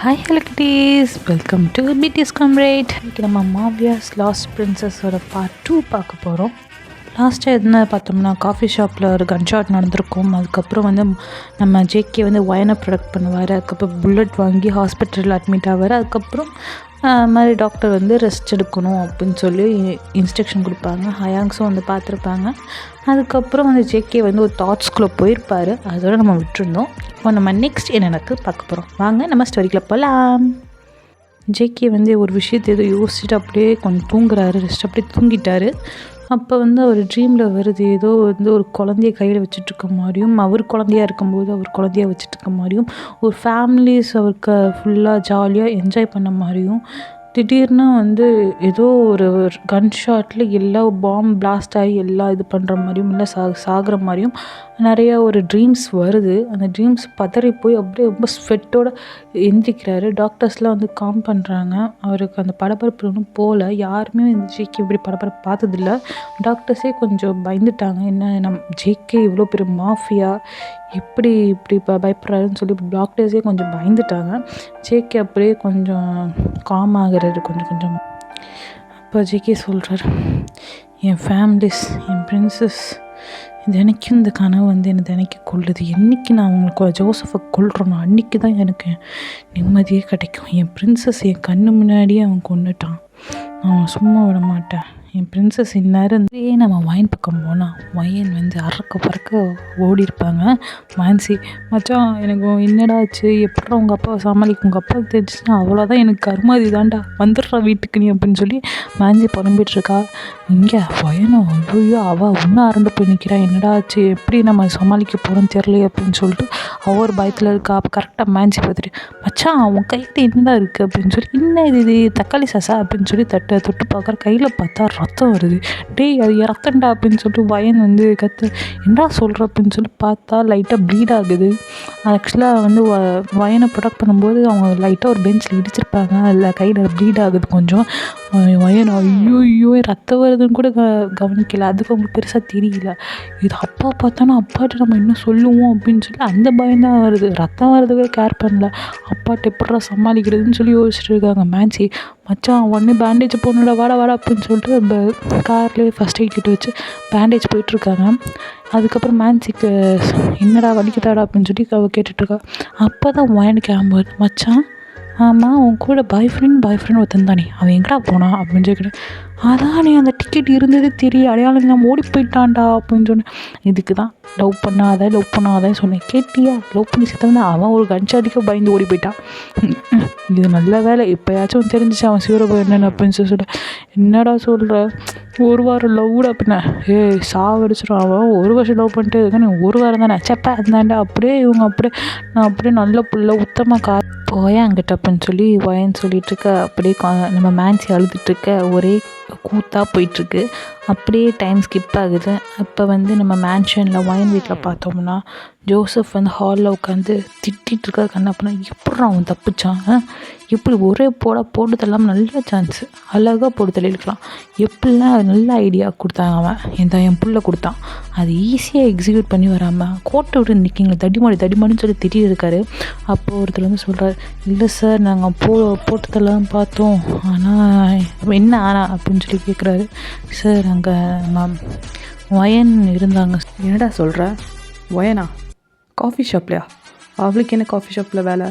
Hi hello kitties, welcome to PDS comrade. இன்றைக்கி நம்ம மாவியாஸ் last பிரின்சஸோட part 2 பார்க்க போகிறோம். லாஸ்ட்டாக என்ன பார்த்தோம்னா, காஃபி ஷாப்பில் ஒரு கன்ஷாட் நடந்திருக்கும். அதுக்கப்புறம் நம்ம ஜேகே ஒயனை ப்ரொடக்ட் பண்ணுவார். அதுக்கப்புறம் புல்லட் வாங்கி ஹாஸ்பிட்டலில் அட்மிட் ஆவார். அதுக்கப்புறம் மாதிரி டாக்டர் ரெஸ்ட் எடுக்கணும் அப்படின்னு சொல்லி இன்ஸ்ட்ரக்ஷன் கொடுப்பாங்க. ஹயாங்ஸும் பார்த்துருப்பாங்க. அதுக்கப்புறம் ஜேகே ஒரு தாட்ஸ்குள்ளே போயிருப்பார். அதோட நம்ம விட்டுருந்தோம். இப்போ நம்ம நெக்ஸ்ட் என்ன நடக்குது பார்க்க போகிறோம். வாங்க நம்ம ஸ்டோரிக்குள்ளே போகலாம். ஜேகே ஒரு விஷயத்தை ஏதோ யோசிச்சுட்டு அப்படியே கொஞ்சம் தூங்குறாரு. ரெஸ்ட் அப்படியே தூங்கிட்டார். அப்போ அவர் ட்ரீமில் வருது, ஏதோ ஒரு குழந்தைய கையில் வச்சுட்ருக்க மாதிரியும், அவர் குழந்தையாக இருக்கும்போது அவர் குழந்தைய வச்சுட்ருக்க மாதிரியும், ஒரு ஃபேமிலிஸ் அவருக்கு ஃபுல்லாக ஜாலியாக என்ஜாய் பண்ண மாதிரியும், திடீர்னு ஏதோ ஒரு கன் ஷாட்டில் எல்லா பாம்பு பிளாஸ்ட் ஆகி எல்லாம் இது பண்ணுற மாதிரியும், இல்லை சாகிற மாதிரியும் நிறையா ஒரு ட்ரீம்ஸ் வருது. அந்த ட்ரீம்ஸ் பதறி போய் அப்படியே ரொம்ப ஸ்வெட்டோடு எந்திரிக்கிறாரு. டாக்டர்ஸ்லாம் காம் பண்ணுறாங்க. அவருக்கு அந்த படபரப்பு ஒன்றும் போகல. யாருமே ஜேகே இப்படி படபரப்பு பார்த்ததில்ல. டாக்டர்ஸே கொஞ்சம் பயந்துட்டாங்க. என்ன ஜேகே இவ்வளோ பெரிய மாஃபியா இப்படி பயப்படுறாருன்னு சொல்லி டாக்டர்ஸே கொஞ்சம் பயந்துட்டாங்க. ஜேகே அப்படியே கொஞ்சம் காம் ஆகிறாரு கொஞ்சம். அப்போ ஜேகே சொல்கிறார், என் ஃபேமிலிஸ், என் பிரின்சஸ் தினைக்கும் இந்த கனவு என்னை தினைக்கும் கொள்ளுது. என்றைக்கு நான் அவங்களுக்கு ஜோசஃபை கொல்றேனோ அன்றைக்கி தான் எனக்கு நிம்மதியே கிடைக்கும். என் பிரின்சஸ் என் கண்ணு முன்னாடியே அவன் கொண்டுட்டான். நான் சும்மா விட மாட்டேன். என் பிரின்சஸ் இந்நேரம் நம்ம வயன் பக்கம் போனால் வயன் அறக்க பறக்க ஓடி இருப்பாங்க. மான்சி, மச்சான் எனக்கு என்னடாச்சு, எப்படி உங்கள் அப்பாவை சமாளிக்க, உங்கள் அப்பாவுக்கு தெரிஞ்சுன்னா அவ்வளோதான், எனக்கு கருமாதி தாண்டா, வந்துடுறா வீட்டுக்கு நீ அப்படின்னு சொல்லி மான்சி புலம்பிகிட்ருக்கா. இங்கே வயனோ ஐயோ அவள் ஒன்றும் அரண்டு போய் நிற்கிறா, என்னடாச்சு, எப்படி நம்ம சமாளிக்க போகிறோன்னு தெரியலையே அப்படின்னு சொல்லிட்டு ஒவ்வொரு பயத்தில் இருக்கா. அப்போ கரெக்டாக மான்சி பார்த்துட்டு, மச்சான் உன் கையில் என்னடா இருக்குது அப்படின்னு சொல்லி, என்ன இது தக்காளி சாசா அப்படின்னு சொல்லி தொட்டு பார்க்குற. கையில் பார்த்தா ரத்தம் வருது. டேய் அது ரத்தம்டா அப்படின்னு சொல்லிட்டு வயன் கற்று என்ன சொல்கிற அப்படின்னு சொல்லி பார்த்தா லைட்டாக ப்ளீட் ஆகுது. ஆக்சுவலாக வயனை ப்ரொடக்ட் பண்ணும்போது அவங்க லைட்டாக ஒரு பெஞ்சில் இடிச்சிருப்பாங்க. அதில் கையில் ப்ளீட் ஆகுது கொஞ்சம். வயன் ஐயோ ரத்தம் வருதுன்னு கூட கவனிக்கல. அதுக்கு அவங்களுக்கு பெருசாக தெரியல. இது அப்பா பார்த்தானா அப்பாட்ட நம்ம என்ன சொல்லுவோம் அப்படின்னு சொல்லி அந்த பயம்தான் வருது. ரத்தம் வர்றதுக்கே கேர் பண்ணல. அப்பாட்ட எப்படா சமாளிக்கிறதுன்னு சொல்லி யோசிச்சுட்டு இருக்காங்க. மான்சி, மச்சான் உடனே பேண்டேஜ் போடணுடா, வாடா அப்படின்னு சொல்லிட்டு அந்த கார்லேயே ஃபஸ்ட் எய்ட் கிட்ட வச்சு பேண்டேஜ் போயிட்டுருக்காங்க. அதுக்கப்புறம் மான்சிக்கு என்னடா வலிக்குதாடா அப்படின்னு சொல்லி அவள் கேட்டுட்ருக்கா. அப்போ தான் வயனுக்கு ஆகும்போது, மச்சான் ஆமாம் உன் கூட பாய் ஃப்ரெண்ட் ஒருத்தன் தானே, அவன் எங்கடா போனான் அப்படின்னு சொல்லி, அதான் நீ அந்த டிக்கெட் இருந்தது தெரியும், அடையாளம் இல்லாமல் ஓடி போயிட்டான்டா அப்படின்னு சொன்னேன். இதுக்கு தான் லவ் பண்ணாதான் சொன்னேன். கேட்டியா, லவ் பண்ணி சித்தந்தான் அவன் ஒரு கன்ஷாட்டிக்கு பயந்து ஓடி போயிட்டான். இது நல்ல வேலை, இப்போயாச்சும் தெரிஞ்சிச்சு அவன் சிவரபம் என்னென்ன அப்படின்னு சொல்ல. என்னடா சொல்கிற, ஒரு வாரம் லவ்டா அப்படின்னா சாவடிச்சிடும். அவன் ஒரு வருஷம் லவ் பண்ணிட்டு இருக்கேன், நீ ஒரு வாரம் தானே செப்பா இருந்தாண்டா. அப்படியே இவங்க நான் அப்படியே நல்ல புள்ள உத்தமாக போயா அங்கிட்ட அப்படின்னு சொல்லி வயன்னு சொல்லிகிட்ருக்க. அப்படியே நம்ம மான்சி அழுதுட்டுருக்க. ஒரே கூத்தாக போயிட்டுருக்கு. அப்படியே டைம் ஸ்கிப் ஆகுது. அப்போ நம்ம மேன்ஷனில் வயன் வீட்டில் பார்த்தோம்னா ஜோசப் ஹாலில் உட்காந்து திட்டிகிட்ருக்கா. கண்ணப்பனா எப்படி அவன் தப்பிச்சான், எப்படி ஒரே போட்டு தள்ளாமல் நல்ல சான்ஸு, அழகாக போட்டு தள்ளியிருக்கலாம். எப்படிலாம் நல்ல ஐடியா கொடுத்தாங்க. அவன் என் புள்ள கொடுத்தான். அது ஈஸியாக எக்ஸிக்யூட் பண்ணி வராமல் கோட்டை விட்டு நிற்கிங்க தடிமாடின்னு சொல்லி திட்டிகிட்டு இருக்காரு. அப்போது ஒருத்தர் சொல்கிறார், இல்லை சார் நாங்கள் போட்டு தள்ளலாம் பார்த்தோம், ஆனால் என்ன ஆனா அப்படின்னு சொல்லி கேட்குறாரு. சார் அங்கே வயன் இருந்தாங்க. என்னடா சொல்கிற, வயனா காஃபி ஷாப்லையா? அவளுக்கு என்ன காஃபி ஷாப்பில் வேலை?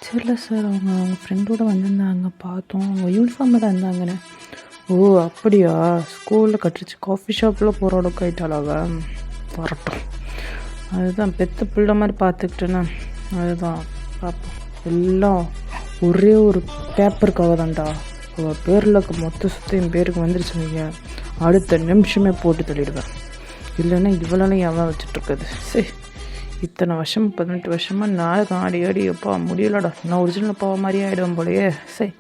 சரில சார், அவங்க ஃப்ரெண்டோடு வந்திருந்தாங்க, பார்த்தோம், அவங்க யூனிஃபார்மில் தான் இருந்தாங்கண்ணே. ஓ அப்படியா, ஸ்கூலில் கட்டுருச்சு காஃபி ஷாப்பில் போகிற அளவுக்கு ஆகிட்டாளாவ. வரட்டும், அதுதான் பெத்த பிள்ளை மாதிரி பார்த்துக்கிட்டேன்னு. அதுதான் பார்ப்போம். எல்லாம் ஒரே ஒரு பேப்பருக்காக தான்டா. அவள் பேரில் மொத்த சுத்தையும் பேருக்கு வந்துருச்சுங்க, அடுத்த நிமிஷமே போட்டு தள்ளிடுவேன். இல்லைன்னா இவளாலையும் எவன் வச்சுட்ருக்குது. சரி, இத்தனை வருஷம் 18 வருஷமாக நாளைக்கு ஆடி அப்பா முடியலடா, நான் ஒரிஜினல் அப்பாவை மாதிரியே ஆகிடுவேன் போலையே. சரி,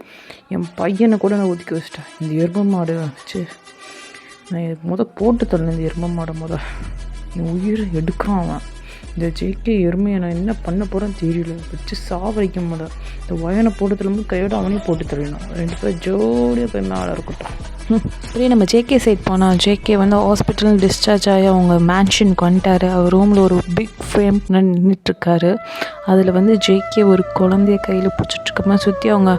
என் பையனை கூட நான் ஒதுக்கி வச்சிட்டேன். இந்த எருமை மாடு வச்சு நான் போட்டு தள்ளேன். இந்த எருமை மாடை என் உயிரை எடுக்கிறான் அவன். இந்த ஜேகே எருமையை நான் என்ன பண்ண போகிறேன்னு தெரியல. வச்சு சாவடிக்க முடியல. இந்த வயனை போட்டு தள்ளும்போது கையோட அவனையும் போட்டு தள்ளணும். 2 பேரும் ஜோடியாக போய் மேலே இருக்கட்டும். அப்படியே நம்ம ஜேகே சைட் போனால் ஜேகே வந்து ஹாஸ்பிட்டல் டிஸ்சார்ஜ் ஆகி அவங்க மேன்ஷனுக்கு வந்துட்டார். அவர் ரூமில் ஒரு பிக் ஃப்ரேம் நின்றுட்டுருக்காரு. அதில் வந்து ஜேகே ஒரு குழந்தைய கையில் பிடிச்சிட்ருக்க மாதிரி சுற்றி அவங்க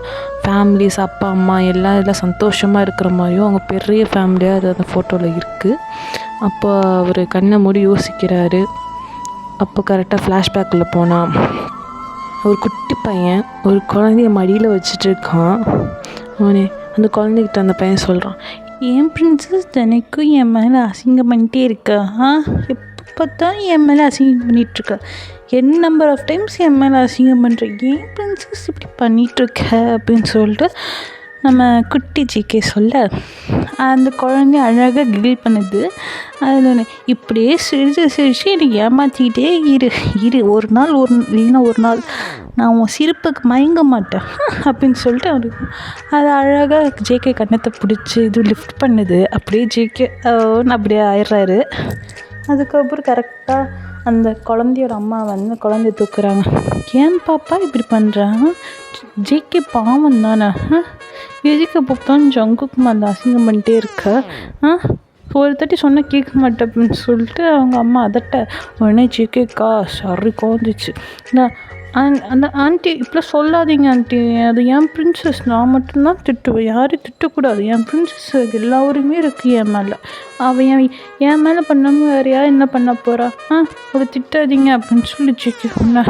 ஃபேமிலிஸ் அப்பா அம்மா எல்லாம் சந்தோஷமாக இருக்கிற மாதிரியும் அவங்க பெரிய ஃபேமிலியாக அது அந்த ஃபோட்டோவில் இருக்குது. அப்போ அவர் கண்ணை மூடி யோசிக்கிறாரு. அப்போ கரெக்டாக ஃப்ளாஷ்பேக்கில் போனால் ஒரு குட்டி பையன் ஒரு குழந்தைய மடியில் வச்சுட்ருக்கான். அவனே அந்த குழந்தைகிட்ட அந்த பையன் சொல்கிறான், என் பிரின்சஸ் தினைக்கும் என் மேலே அசிங்கம் பண்ணிட்டே இருக்கா. எப்போ பார்த்தாலும் என் மேலே அசிங்கம் பண்ணிகிட்ருக்க. என் நம்பர் ஆஃப் டைம்ஸ் என் மேலே அசிங்கம் பண்ணுற, ஏன் பிரின்சஸ் இப்படி பண்ணிகிட்ருக்க அப்படின்னு சொல்லிட்டு நம்ம குட்டி ஜிகே சொல்ல அந்த குழந்தை அழகாக கில் பண்ணுது. அதில் இப்படியே சிரிச்சு என்னை ஏமாற்றிக்கிட்டே இரு ஒரு நாள் இல்லைன்னா ஒரு நாள் நான் உன் சிரிப்புக்கு மயங்க மாட்டேன் அப்படின்னு சொல்லிட்டு அவருக்கு அது அழகாக ஜேகே கண்ணத்தை பிடிச்சி இது லிஃப்ட் பண்ணுது. அப்படியே ஜேகே அப்படியே ஆயிடுறாரு. அதுக்கப்புறம் கரெக்டாக அந்த குழந்தையோட அம்மா வந்து குழந்தைய தூக்குறாங்க. ஏன் பாப்பா இப்படி பண்ணுறாங்க, ஜேகே பாவம் தானே, எதுக்கு அப்போத்தான் ஜங்குக்கு அந்த அசிங்கம் பண்ணிட்டே இருக்க, ஒரு தாட்டி சொன்னால் கேட்க மாட்டேன் அப்படின்னு சொல்லிட்டு அவங்க அம்மா அதட்ட உடனே ஜேகேக்கா சரி கோந்துச்சு. அந்த ஆண்டி இப்படிலாம் சொல்லாதீங்க ஆண்டி, அது என் பிரின்சஸ், நான் மட்டும்தான் திட்டுவேன், யாரும் திட்டக்கூடாது. என் பிரின்சஸ் எல்லாருமே இருக்குது என் மேலே, அவன் என் மேலே பண்ணாமல் வேறு யார் என்ன பண்ண போகிறா, ஒரு திட்டாதீங்க அப்படின்னு சொல்லி ஜிக்கி சொன்னேன்.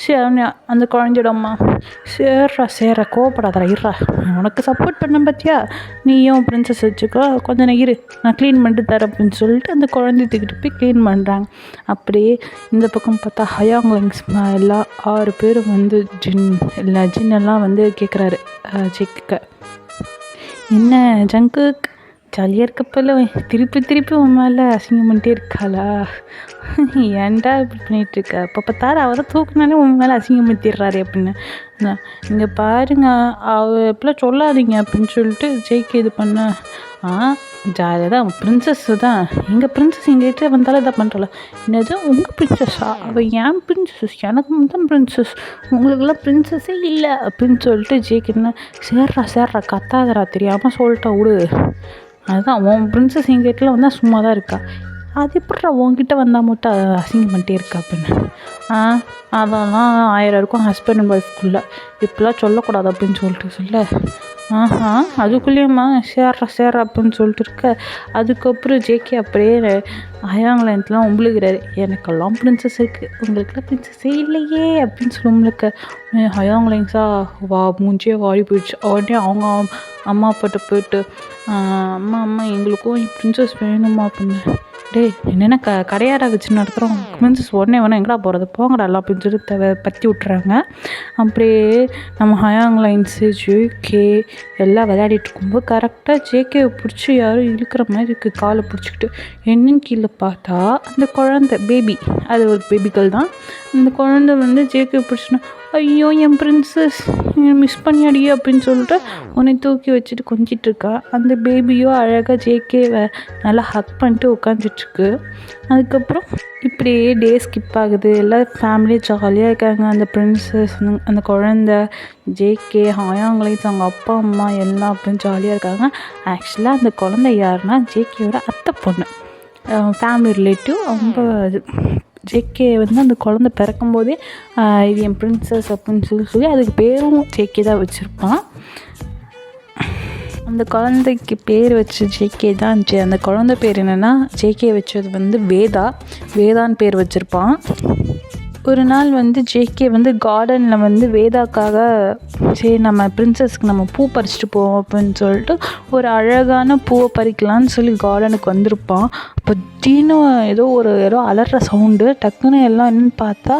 சரி அந்த குழந்தையோட அம்மா சேர்றா கோவப்படாதரா இருறா, உனக்கு சப்போர்ட் பண்ண பார்த்தியா, நீயும் பிரின்சஸ் வச்சுக்கோ, கொஞ்சம் இரு நான் க்ளீன் பண்ணிட்டு தரேன் அப்படின்னு சொல்லிட்டு அந்த குழந்தைய தூக்கிட்டு போய் க்ளீன் பண்ணுறாங்க. அப்படியே இந்த பக்கம் பார்த்தா ஹயாங்லிங்ஸ் எல்லாம் 6 பேர் வந்து ஜின்னெல்லாம் வந்து கேட்குறாரு ஜிக்க, என்ன ஜங்குக் ஜாலியாக இருக்கப்பல திருப்பி உன் மேலே அசிங்கம் பண்ணிட்டே இருக்காளா, ஏன்டா இப்படி பண்ணிகிட்ருக்க, அப்போ பார்த்தாரு அவரை தூக்குனாலே உன் மேலே அசிங்கம் பண்ணிடுறாரு அப்படின்னு. இங்கே பாருங்க எப்படிலாம் சொல்லாதீங்க அப்படின்னு சொல்லிட்டு ஜெய்க்கு இது பண்ண ஜாலியாக தான் பிரின்சஸ் தான், எங்கள் பிரின்சஸ் எங்கள்கிட்ட வந்தாலும் இதை பண்ணுறல, என்னது உங்கள் பிரின்சஸ்ஸா, அவள் ஏன் பிரின்சஸ், எனக்கு மட்டும் பிரின்சஸ், உங்களுக்கெல்லாம் பிரின்சஸே இல்லை அப்படின்னு சொல்லிட்டு ஜேக்கு என்ன சேர்றா கத்தாதரா தெரியாமல் சொல்லிட்டா விடு, அதுதான் உன் பிரின்சஸ் எங்கள்கிட்டலாம் வந்தால் சும்மா தான் இருக்கா, அது எப்படிடா உங்ககிட்ட வந்தால் மட்டும் அசிங்கம் பண்ணிட்டே இருக்கா அப்படின்னு. அதெல்லாம் 1000 இருக்கும் ஹஸ்பண்ட் அண்ட் ஒய்ஃப்குள்ளே, இப்படிலாம் சொல்லக்கூடாது அப்படின்னு சொல்லிட்டு சொல்ல அதுக்குள்ளேயுமா சேர்றா அப்படின்னு சொல்லிட்டு இருக்க. அதுக்கப்புறம் ஜேகே அப்படியே ஹயாங்லேண்ட்லாம் உம்பளுகிறாரு, எனக்கெல்லாம் பிரின்சஸ் இருக்குது உங்களுக்கெல்லாம் பிரின்சஸே இல்லையே அப்படின்னு சொல்லி உம்பளுக்க. ஹயாங்லேங்ஸா மூஞ்சியே வாடி போயிடுச்சு. உடனே அவங்க அம்மா அப்பாட்ட போயிட்டு அம்மா எங்களுக்கும் பிரின்சஸ் வேணுமா அப்படின்னு. என்னென்ன கடையாடா வச்சு நடத்துகிறோம், பிரின்சஸ் உடனே வேணா எங்கடா போகிறது போங்கடா எல்லாம் அப்படின்னு சொல்லி பற்றி விட்டுறாங்க. அப்படியே நம்ம ஹயாங்லைன்ஸு ஜேகே எல்லாம் விளையாடிட்டு இருக்கும்போது கரெக்டாக ஜேகேவை பிடிச்சி யாரும் இழுக்கிற மாதிரி இருக்குது காலை பிடிச்சிக்கிட்டு. என்னன்னு கீழே பார்த்தா அந்த குழந்தை பேபி, அது ஒரு பேபிகள் தான். அந்த குழந்தை வந்து ஜேகே பிடிச்சினா ஐயோ என் பிரின்சஸ் மிஸ் பண்ணியாடி அப்படின்னு சொல்லிட்டு உன்னை தூக்கி வச்சுட்டு கொஞ்சிட்ருக்கா. அந்த பேபியோ அழகாக ஜேகேவை நல்லா ஹக் பண்ணிட்டு உட்காந்துட்ருக்கு. அதுக்கப்புறம் இப்படியே டே ஸ்கிப் ஆகுது, எல்லாம் ஃபேமிலியே ஜாலியாக இருக்காங்க. அந்த பிரின்சஸ் அந்த குழந்த ஜேகே ஹயாங்லைன்ஸ் அவங்க அப்பா அம்மா எல்லாம் அப்படின்னு ஜாலியாக இருக்காங்க. ஆக்சுவலாக அந்த குழந்தை யாருன்னா ஜேகேயோட அத்தை பொண்ணு, ஃபேமிலி ரிலேட்டிவ். ரொம்ப ஜேகே வந்து அந்த குழந்தை பிறக்கும்போதே இது என் பிரின்சஸ் அப்படின்னு சொல்லி அதுக்கு பேரும் ஜேகே தான் வச்சுருப்பான். அந்த குழந்தைக்கு பேர் வச்சு ஜேகே தான். அந்த குழந்தை பேர் என்னென்னா ஜேகே வச்சது வந்து வேதான்னு பேர் வச்சுருப்பான். ஒரு நாள் வந்து ஜேகே வந்து கார்டனில் வந்து வேதாக்காக சரி நம்ம பிரின்சஸ்க்கு நம்ம பூ பறிச்சுட்டு போவோம் அப்படின்னு சொல்லிட்டு ஒரு அழகான பூவை பறிக்கலான்னு சொல்லி கார்டனுக்கு வந்திருப்பான். அப்போ திடீர்னு ஏதோ அலற சவுண்டு, டக்குன்னு எல்லாம் என்னன்னு பார்த்தா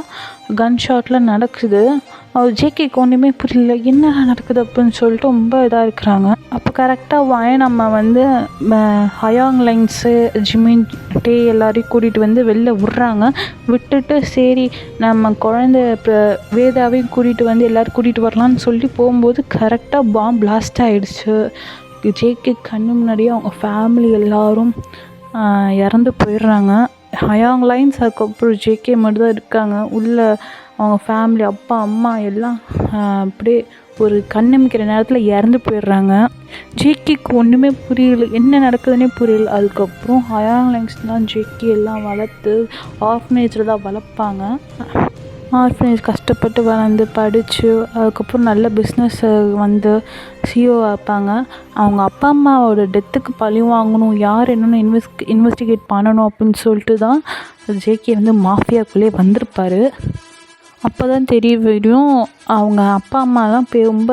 கன் ஷாட்லாம் நடக்குது. ஜேகேக்கு ஒன்றுமே புரியல, என்ன நடக்குது அப்படின்னு சொல்லிட்டு ரொம்ப இதாக இருக்கிறாங்க. அப்போ கரெக்டாக நம்ம வந்து ஹயாங்லைன்ஸு ஜிமின் டே எல்லாரையும் கூட்டிகிட்டு வந்து வெளில விட்றாங்க. விட்டுட்டு சரி நம்ம குழந்தை வேதாவையும் கூட்டிகிட்டு வந்து எல்லோரும் கூட்டிகிட்டு வரலான்னு சொல்லி போகும்போது கரெக்டாக பாம் பிளாஸ்ட் ஆகிடுச்சு. ஜேகே கண்ணு முன்னாடியே அவங்க ஃபேமிலி எல்லோரும் இறந்து போயிடுறாங்க. ஹயாங்லைன்ஸ் அதுக்கப்புறம் ஜேகே மட்டும் தான் இருக்காங்க. உள்ள அவங்க ஃபேமிலி அப்பா அம்மா எல்லாம் அப்படியே ஒரு கண்ணமிக்கிற நேரத்தில் இறந்து போயிடுறாங்க. ஜேகேக்கு ஒன்றுமே புரியல, என்ன நடக்குதுன்னே புரியல. அதுக்கப்புறம் ஹயாங்லைங்ஸ் தான் ஜேகே எல்லாம் வளர்த்து ஆர்ஃபனேஜில் தான் வளர்ப்பாங்க. ஆர்ஃபனேஜ் கஷ்டப்பட்டு வளர்ந்து படித்து அதுக்கப்புறம் நல்ல பிஸ்னஸ் வந்து சிஓ வைப்பாங்க. அவங்க அப்பா அம்மாவோட டெத்துக்கு பழி வாங்கணும், யார் என்னென்னு இன்வெஸ்டிகேட் பண்ணணும் அப்படின்னு சொல்லிட்டு தான் ஜேகே வந்து மாஃபியாக்குள்ளே வந்திருப்பார். அப்போ தான் தெரியும் அவங்க அப்பா அம்மாலாம் ரொம்ப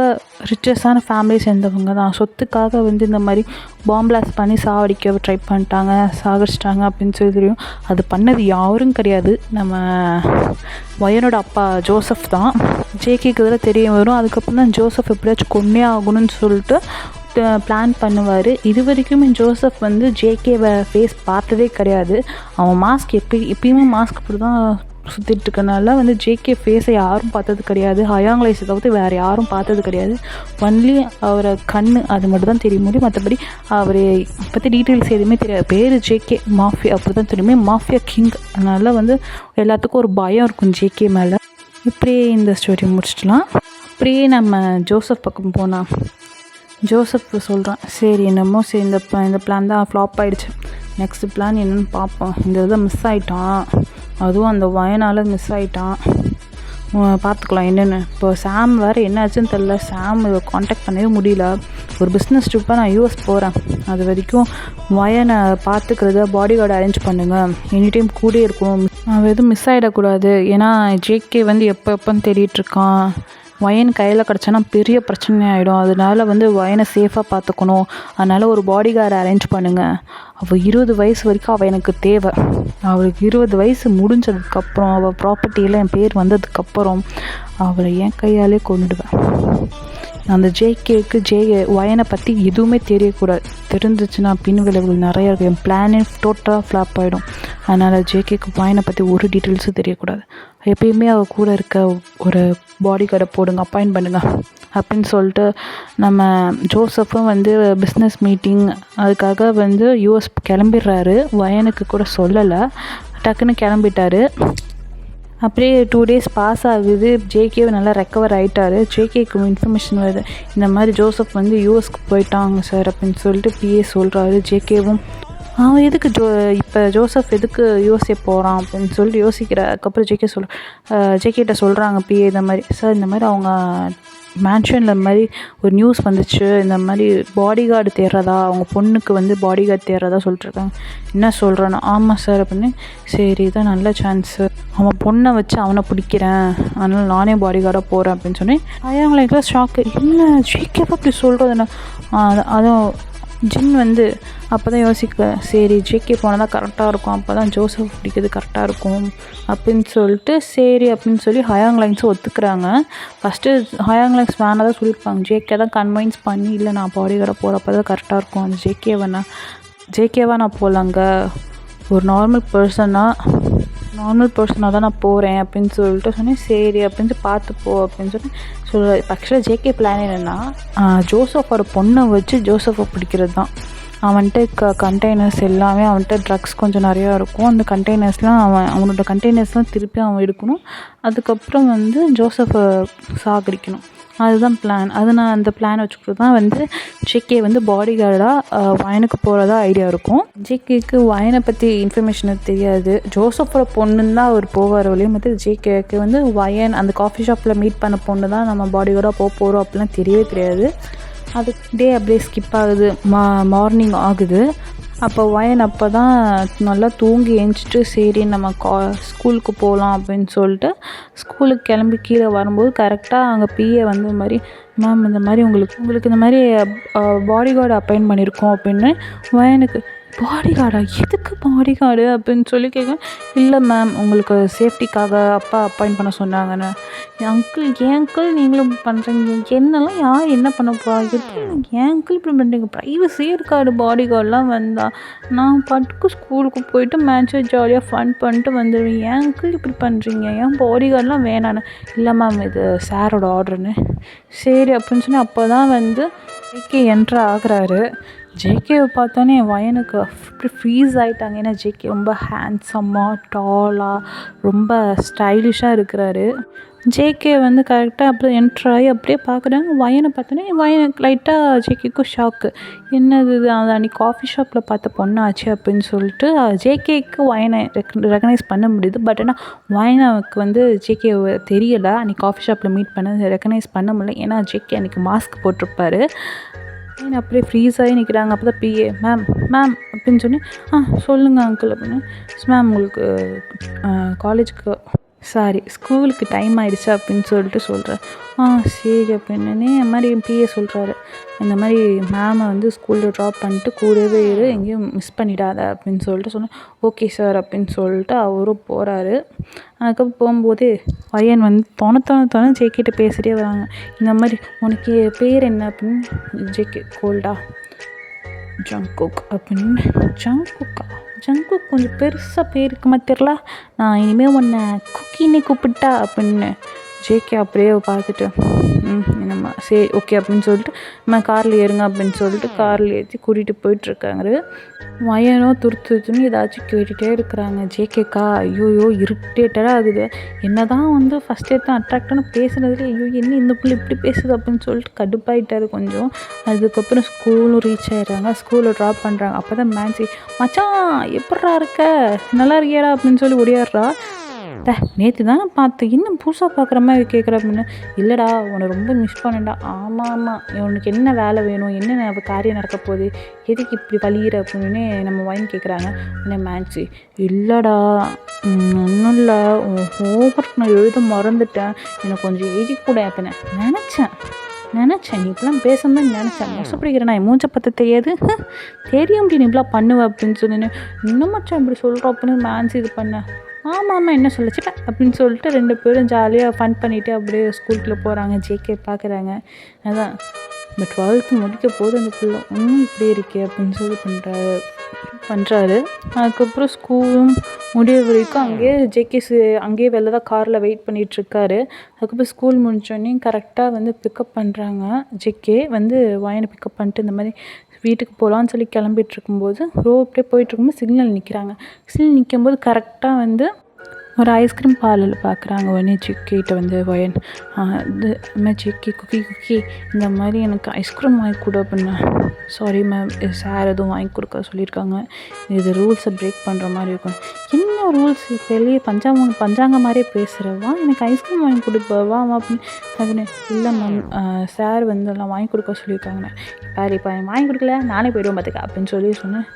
ரிச்சஸான ஃபேமிலி சேர்ந்தவங்க தான். சொத்துக்காக வந்து இந்த மாதிரி பாம் பிளாஸ்ட் பண்ணி சாவடிக்க ட்ரை பண்ணிட்டாங்க, சாகடிச்சிட்டாங்க அப்படின்னு சொல்லி தெரியும். அது பண்ணது யாரும் கிடையாது, நம்ம வயனோட அப்பா ஜோசப் தான். ஜேகேக்கு இதெல்லாம் தெரிய வரும். அதுக்கப்புறம் தான் ஜோசப் எப்படியாச்சும் கொன்னே ஆகணும்னு சொல்லிட்டு பிளான் பண்ணுவார். இது வரைக்குமே ஜோசப் வந்து ஜேகேவை ஃபேஸ் பார்த்ததே கிடையாது. அவன் மாஸ்க் எப்பயுமே மாஸ்க் இப்படி தான் சுற்றிட்டு இருக்கனால வந்து ஜேகே ஃபேஸை யாரும் பார்த்தது கிடையாது. ஹயாங்லைஸை தவிர்த்து வேறு யாரும் பார்த்தது கிடையாது. ஒன்லி அவரை கண் அது மட்டும் தான் தெரிய முடியும். மற்றபடி அவரை பற்றி டீட்டெயில்ஸ் எதுவுமே தெரியாது. பேர் ஜேகே மாஃபியா அப்படி தான் தெரியுமே, மாஃபியா கிங். அதனால் வந்து எல்லாத்துக்கும் ஒரு பயம் இருக்கும் ஜேகே மேலே. இப்படியே இந்த ஸ்டோரி முடிச்சிடலாம். அப்படியே நம்ம ஜோசப் பக்கம் போனால் ஜோசப் சொல்கிறான், சரி என்னமோ சரி இந்த பிளான் தான் ஃப்ளாப் ஆகிடுச்சு, நெக்ஸ்ட் பிளான் என்னென்னு பார்ப்போம். இந்த இதை மிஸ் ஆகிட்டான், அதுவும் அந்த வயனால் மிஸ் ஆகிட்டான், பார்த்துக்கலாம் என்னென்னு. இப்போ சாம் வேறு என்னாச்சுன்னு தெரில, சாம் காண்டாக்ட் பண்ணவே முடியல. ஒரு பிஸ்னஸ் ட்ரிப்பாக நான் யூஎஸ் போகிறேன், அது வரைக்கும் வயனை பார்த்துக்கிறத பாடி கார்டு அரேஞ்ச் பண்ணுங்கள், எனி டைம் கூட இருக்கணும், அவன் எதுவும் மிஸ் ஆகிடக்கூடாது. ஏன்னா ஜேகே வந்து எப்போன்னு தேடிட்டுருக்கான். வயன் கையில் கிடச்சானா பெரிய பிரச்சனை ஆகிடும். அதனால வந்து வயனை சேஃபாக பார்த்துக்கணும். அதனால் ஒரு பாடி கார்டை அரேஞ்ச் பண்ணுங்கள். அவள் 20 வயசு வரைக்கும் அவள் எனக்கு தேவை. அவளுக்கு 20 வயசு முடிஞ்சதுக்கப்புறம், அவள் ப்ராப்பர்ட்டியில் என் பேர் வந்ததுக்கப்புறம் அவளை என் கையாலே கொண்டுடுவேன். அந்த ஜேகேக்கு வயனை பற்றி எதுவுமே தெரியக்கூடாது. தெரிஞ்சிச்சுன்னா பின் விளைவுகள் நிறையா இருக்குது. என் பிளானே டோட்டலாக ஃப்ளாப் ஆகிடும். அதனால் ஜேகேக்கு வயனை பற்றி ஒரு டீட்டெயில்ஸும் தெரியக்கூடாது. எப்பயுமே அவள் கூட இருக்க ஒரு பாடி கார்டை போடுங்க, அப்பாயிண்ட் பண்ணுங்கள் அப்படின்னு சொல்லிட்டு நம்ம ஜோசப்பும் வந்து பிஸ்னஸ் மீட்டிங் அதுக்காக வந்து யூஎஸ் கிளம்பிடுறாரு. வயனுக்கு கூட சொல்லலை, டக்குன்னு கிளம்பிட்டாரு. அப்படியே 2 days பாஸ் ஆகுது. ஜேகேவை நல்லா ரெக்கவர் ஆகிட்டார். ஜேகேக்கு இன்ஃபர்மேஷன் வருது, இந்த மாதிரி ஜோசப் வந்து யூஎஸ்க்கு போயிட்டாங்க சார் அப்படின்னு சொல்லிட்டு பிஏ சொல்கிறாரு. ஜேகேவும் அவன் எதுக்கு இப்போ ஜோசப் எதுக்கு யூஎஸ்ஏ போகிறான் அப்படின்னு சொல்லிட்டு யோசிக்கிறதுக்கப்புறம் ஜேகேட்ட சொல்கிறாங்க பிஏ இந்த மாதிரி, சார் இந்த மாதிரி அவங்க மேன்ஷனில் இந்த மாதிரி ஒரு நியூஸ் வந்துச்சு, இந்த மாதிரி பாடி கார்டு தேடுறதா, அவங்க பொண்ணுக்கு வந்து பாடி கார்டு தேடுறதா சொல்லிட்டுருக்காங்க. என்ன சொல்கிறானோ, ஆமாம் சார் அப்படின்னு. சரி இதான் நல்ல சான்ஸு, அவன் பொண்ணை வச்சு அவனை பிடிக்கிறேன், அதனால் நானே பாடி கார்டாக போகிறேன் அப்படின்னு சொன்னேன். அவங்களுக்குலாம் ஷாக்கு, இல்லை ஜேகேவா அப்படி சொல்கிறதுனா. அதுவும் ஜின் வந்து அப்போ தான் யோசிக்க, சரி ஜேகே போனால் தான் கரெக்டாக இருக்கும், அப்போ தான் ஜோசப் பிடிக்கிறது கரெக்டாக இருக்கும் அப்படின்னு சொல்லிட்டு சரி அப்படின்னு சொல்லி ஹயாங்லைன்ஸும் ஒத்துக்கிறாங்க. ஃபஸ்ட்டு ஹயாங்லைன்ஸ் வேணால் தான் சொல்லியிருப்பாங்க, ஜேகே தான் கன்வின்ஸ் பண்ணி இல்லை நான் பாடி கார்டை போகிறப்ப தான் கரெக்டாக இருக்கும், அந்த ஜேகேவா நான் போகலாங்க, ஒரு நார்மல் பர்சனாக தான் நான் போகிறேன் அப்படின்னு சொல்லிட்டு சொன்னேன். சரி அப்படின்னு பார்த்துப்போ அப்படின்னு சொல்லி ஆக்சுவலாக ஜேகே பிளான் என்னென்னா ஜோசஃபோட பொண்ணை வச்சு ஜோசஃபை பிடிக்கிறது தான். அவன்கிட்ட கண்டெய்னர்ஸ் எல்லாமே, அவன்கிட்ட ட்ரக்ஸ் கொஞ்சம் நிறையா இருக்கும், அந்த கண்டெய்னர்ஸ்லாம் அவனோட கண்டெய்னர்ஸ்லாம் திருப்பி அவன் எடுக்கணும். அதுக்கப்புறம் வந்து ஜோசஃபை சாகடிக்கணும். அதுதான் பிளான். நான் அந்த பிளான் வச்சுக்கிட்டு தான் வந்து ஜேகே வந்து பாடி கார்டாக வயனுக்கு போகிறதா ஐடியா இருக்கும். ஜேகேக்கு வயனை பற்றி இன்ஃபர்மேஷன் தெரியாது. ஜோசஃபோட பொண்ணுன்னு தான் அவர் போவார் வழியும். மற்ற ஜேகேக்கு வந்து வயன் அந்த காஃபி ஷாப்பில் மீட் பண்ண பொண்ணு தான் நம்ம பாடி கார்டாக போகிறோம் அப்படிலாம் தெரியவே தெரியாது. அது டே அப்படியே ஸ்கிப் ஆகுது, மார்னிங் ஆகுது. அப்போ வயன் அப்போ தான் நல்லா தூங்கி எழுந்திரிச்சிட்டு சரி நம்ம ஸ்கூலுக்கு போகலாம் அப்படின்னு சொல்லிட்டு ஸ்கூலுக்கு கிளம்பி கீழே வரும்போது கரெக்டாக அங்கே பிஏ வந்து இந்த மாதிரி, மேம் இந்த மாதிரி உங்களுக்கு இந்த மாதிரி பாடி கார்டு அப்பாயிண்ட் பண்ணியிருக்கோம் அப்படின்னு. வயனுக்கு பாடி கார்டா, எதுக்கு பாடி கார்டு அப்படின்னு சொல்லி கேட்குறேன். இல்லை மேம் உங்களுக்கு சேஃப்டிக்காக அப்பா அப்பாயிண்ட் பண்ண சொன்னாங்கன்னு. என் அங்கிள் நீங்களும் பண்ணுறீங்க, என்னெல்லாம் யார் என்ன பண்ண போகிறா, எப்படி என் அங்கிள் இப்படி பண்ணுறீங்க, ப்ரைவசியே இருக்காது பாடி கார்டெலாம் வந்தால், நான் பாட்டுக்கு ஸ்கூலுக்கு போயிட்டு மேட்ச்சு ஜாலியாக ஃபன் பண்ணிட்டு வந்துடுவேன், என் அங்கிள் இப்படி பண்ணுறீங்க, ஏன் பாடி கார்டெலாம் வேணான்னு. இல்லை மேம் இது சாரோட ஆர்டர்னு. சரி அப்படின்னு சொல்லி அப்போ தான் வந்து ஜேகே என்ட்ரு ஆகுறாரு. ஜேகேவை பார்த்தோன்னே வயனுக்கு அப்படி ஃப்ரீஸ் ஆகிட்டாங்க. ஏன்னா ஜேகே ரொம்ப ஹேண்ட்ஸம்மாக டாலாக ரொம்ப ஸ்டைலிஷாக இருக்கிறாரு. ஜேகே வந்து கரெக்டாக அப்புறம் என்ட்ராகி அப்படியே பார்க்குறாங்க. வயனை பார்த்தோன்னே வயனுக்கு லைட்டாக ஜேகேக்கும் ஷாக்கு. என்னது இது, அது அன்றைக்கி காஃபி ஷாப்பில் பார்த்த பொண்ணாச்சு அப்படின்னு சொல்லிட்டு ஜேகேக்கு வயனை ரெகனைஸ் பண்ண முடியுது. பட் ஆனால் வயனுக்கு வந்து ஜேகே தெரியலை. அன்றைக்கி காஃபி ஷாப்பில் மீட் பண்ண ரெகனைஸ் பண்ண முடியல. ஏன்னா ஜேகே அன்றைக்கி மாஸ்க் போட்டிருப்பாரு. அப்படியே ஃப்ரீஸ் ஆகி நிற்கிறாங்க. அப்போ தான் பிஏ மேம் மேம் அப்படின்னு சொல்லி சொல்லுங்கள் அங்கிள் அப்படின்னு. மேம் உங்களுக்கு காலேஜுக்கு ஸ்கூலுக்கு டைம் ஆகிடுச்சா அப்படின்னு சொல்லிட்டு சொல்கிறேன். சரி அப்படின்னு இந்த மாதிரி பிஏ சொல்கிறாரு. இந்த மாதிரி மேமை வந்து ஸ்கூலில் ட்ராப் பண்ணிட்டு கூடவே இரு, எங்கேயும் மிஸ் பண்ணிடாத அப்படின்னு சொல்லிட்டு சொன்னேன். ஓகே சார் அப்படின்னு சொல்லிட்டு அவரும் போகிறாரு. அதுக்கப்புறம் போகும்போது பையன் வந்து தோண ஜேக்கிட்ட பேசிகிட்டே வராங்க. இந்த மாதிரி உனக்கு பேர் என்ன அப்படின்னு. ஜேகே கோல்டா ஜங்குக் அப்படின்னு. ஜங்குக் கொஞ்சம் பெருசாக பேருக்குமா தெரில, நான் இனிமேல் உன்னை குக்கின்னு கூப்பிட்டா அப்படின்னு. ஜேகே அப்படியே பார்த்துட்டு என்னம்மா சரி ஓகே அப்படின்னு சொல்லிட்டு நம்ம காரில் ஏறுங்க அப்படின்னு சொல்லிட்டு காரில் ஏற்றி கூட்டிகிட்டு போயிட்டுருக்காங்க. வயனோ துருத்துன்னு ஏதாச்சும் கேட்டுகிட்டே இருக்கிறாங்க. ஜேகேக்கா ஐயோயோ இரிட்டேட்டடாக ஆகுது. என்ன தான் வந்து ஃபஸ்ட் இயர் தான் அட்ராக்டான பேசுனதுல ஐயோ என்ன இந்த பிள்ளை இப்படி பேசுது அப்படின்னு சொல்லிட்டு கடுப்பாயிட்டாரு கொஞ்சம். அதுக்கப்புறம் ஸ்கூலும் ரீச் ஆகிடுறாங்க. ஸ்கூலில் ட்ராப் பண்ணுறாங்க. அப்போ தான் மேன்சி மச்சான் எப்பட்றா இருக்க, நல்லா இருக்கியாடா அப்படின்னு சொல்லி ஓடியாடுறா. நேற்று தானே பார்த்தேன், இன்னும் புதுசாக பார்க்குற மாதிரி கேட்குற அப்படின்னு. இல்லைடா உன்னை ரொம்ப மிஸ் பண்ணேன்டா. ஆமாம் உனக்கு என்ன வேலை வேணும், என்ன காரியம் நடக்க போகுது, எதுக்கு இப்படி வலிகிற அப்படின்னு நம்ம வாங்கி கேட்குறாங்க. என்ன மேட்ச்சு இல்லைடா ஒன்றும் இல்லை, ஹோம்ஒர்க் நான் எழுத மறந்துட்டேன், எனக்கு கொஞ்சம் எழுதி கூட அப்படின்னு நினச்சேன் நீ இப்பெல்லாம் பேசும்போது நினச்சேன் மோசப்படுகிறேன். நான் மூச்சை பற்ற தெரியாது தெரியும் அப்படி நீ இப்பெல்லாம் பண்ணுவேன் அப்படின்னு சொன்னேன்னு. இன்னும் மச்சான் இப்படி சொல்கிறோம் அப்படின்னு மேன்ஸ் இது பண்ணேன். ஆமாம் என்ன சொல்லிச்சுப்பேன் அப்படின்னு சொல்லிட்டு 2 பேரும் ஜாலியாக ஃபன் பண்ணிவிட்டு அப்படியே ஸ்கூலுக்குள்ளே போகிறாங்க. ஜேகே பார்க்குறாங்க. அதான் பட் 12th முடிக்க போது அந்த பிள்ளை இன்னும் இப்படி இருக்கே அப்படின்னு சொல்லி பண்ணுறாரு. அதுக்கப்புறம் ஸ்கூலும் முடிய வரைக்கும் அங்கேயே ஜேகே அங்கேயே வெளில தான் காரில் வெயிட் பண்ணிகிட்ருக்காரு. அதுக்கப்புறம் ஸ்கூல் முடிஞ்சோடனே கரெக்டாக வந்து பிக்கப் பண்ணுறாங்க. ஜேகே வந்து வயனை பிக்கப் பண்ணிட்டு இந்த மாதிரி வீட்டுக்கு போகலான்னு சொல்லி கிளம்பிட்டு இருக்கும்போது அப்படியே போயிட்டுருக்கும்போது சிக்னல் நிற்கும்போது கரெக்டாக வந்து ஒரு ஐஸ்கிரீம் பார்லரில் பார்க்குறாங்க. உடனே ஜிக்கிட்ட வந்து வயன் இது ஜிக்கி குக்கி இந்த மாதிரி எனக்கு ஐஸ்கிரீம் வாங்கி கொடு அப்படின்னா. சாரி மேம் சார் எதுவும் வாங்கி கொடுக்க சொல்லியிருக்காங்க, இது ரூல்ஸை பிரேக் பண்ணுற மாதிரி இருக்கும். என்ன ரூல்ஸ் பெரிய பஞ்சாங்க மாதிரியே பேசுகிறவா, எனக்கு ஐஸ்கிரீம் வாங்கி கொடுப்பவா அப்படின்னு. இல்லை மேம் சார் வந்து எல்லாம் வாங்கி கொடுக்க சொல்லியிருக்காங்கண்ணே. இப்போ வாங்கி கொடுக்கல நானே போய்டுவேன் பார்த்துக்க அப்படின்னு சொல்லி சொன்னேன்.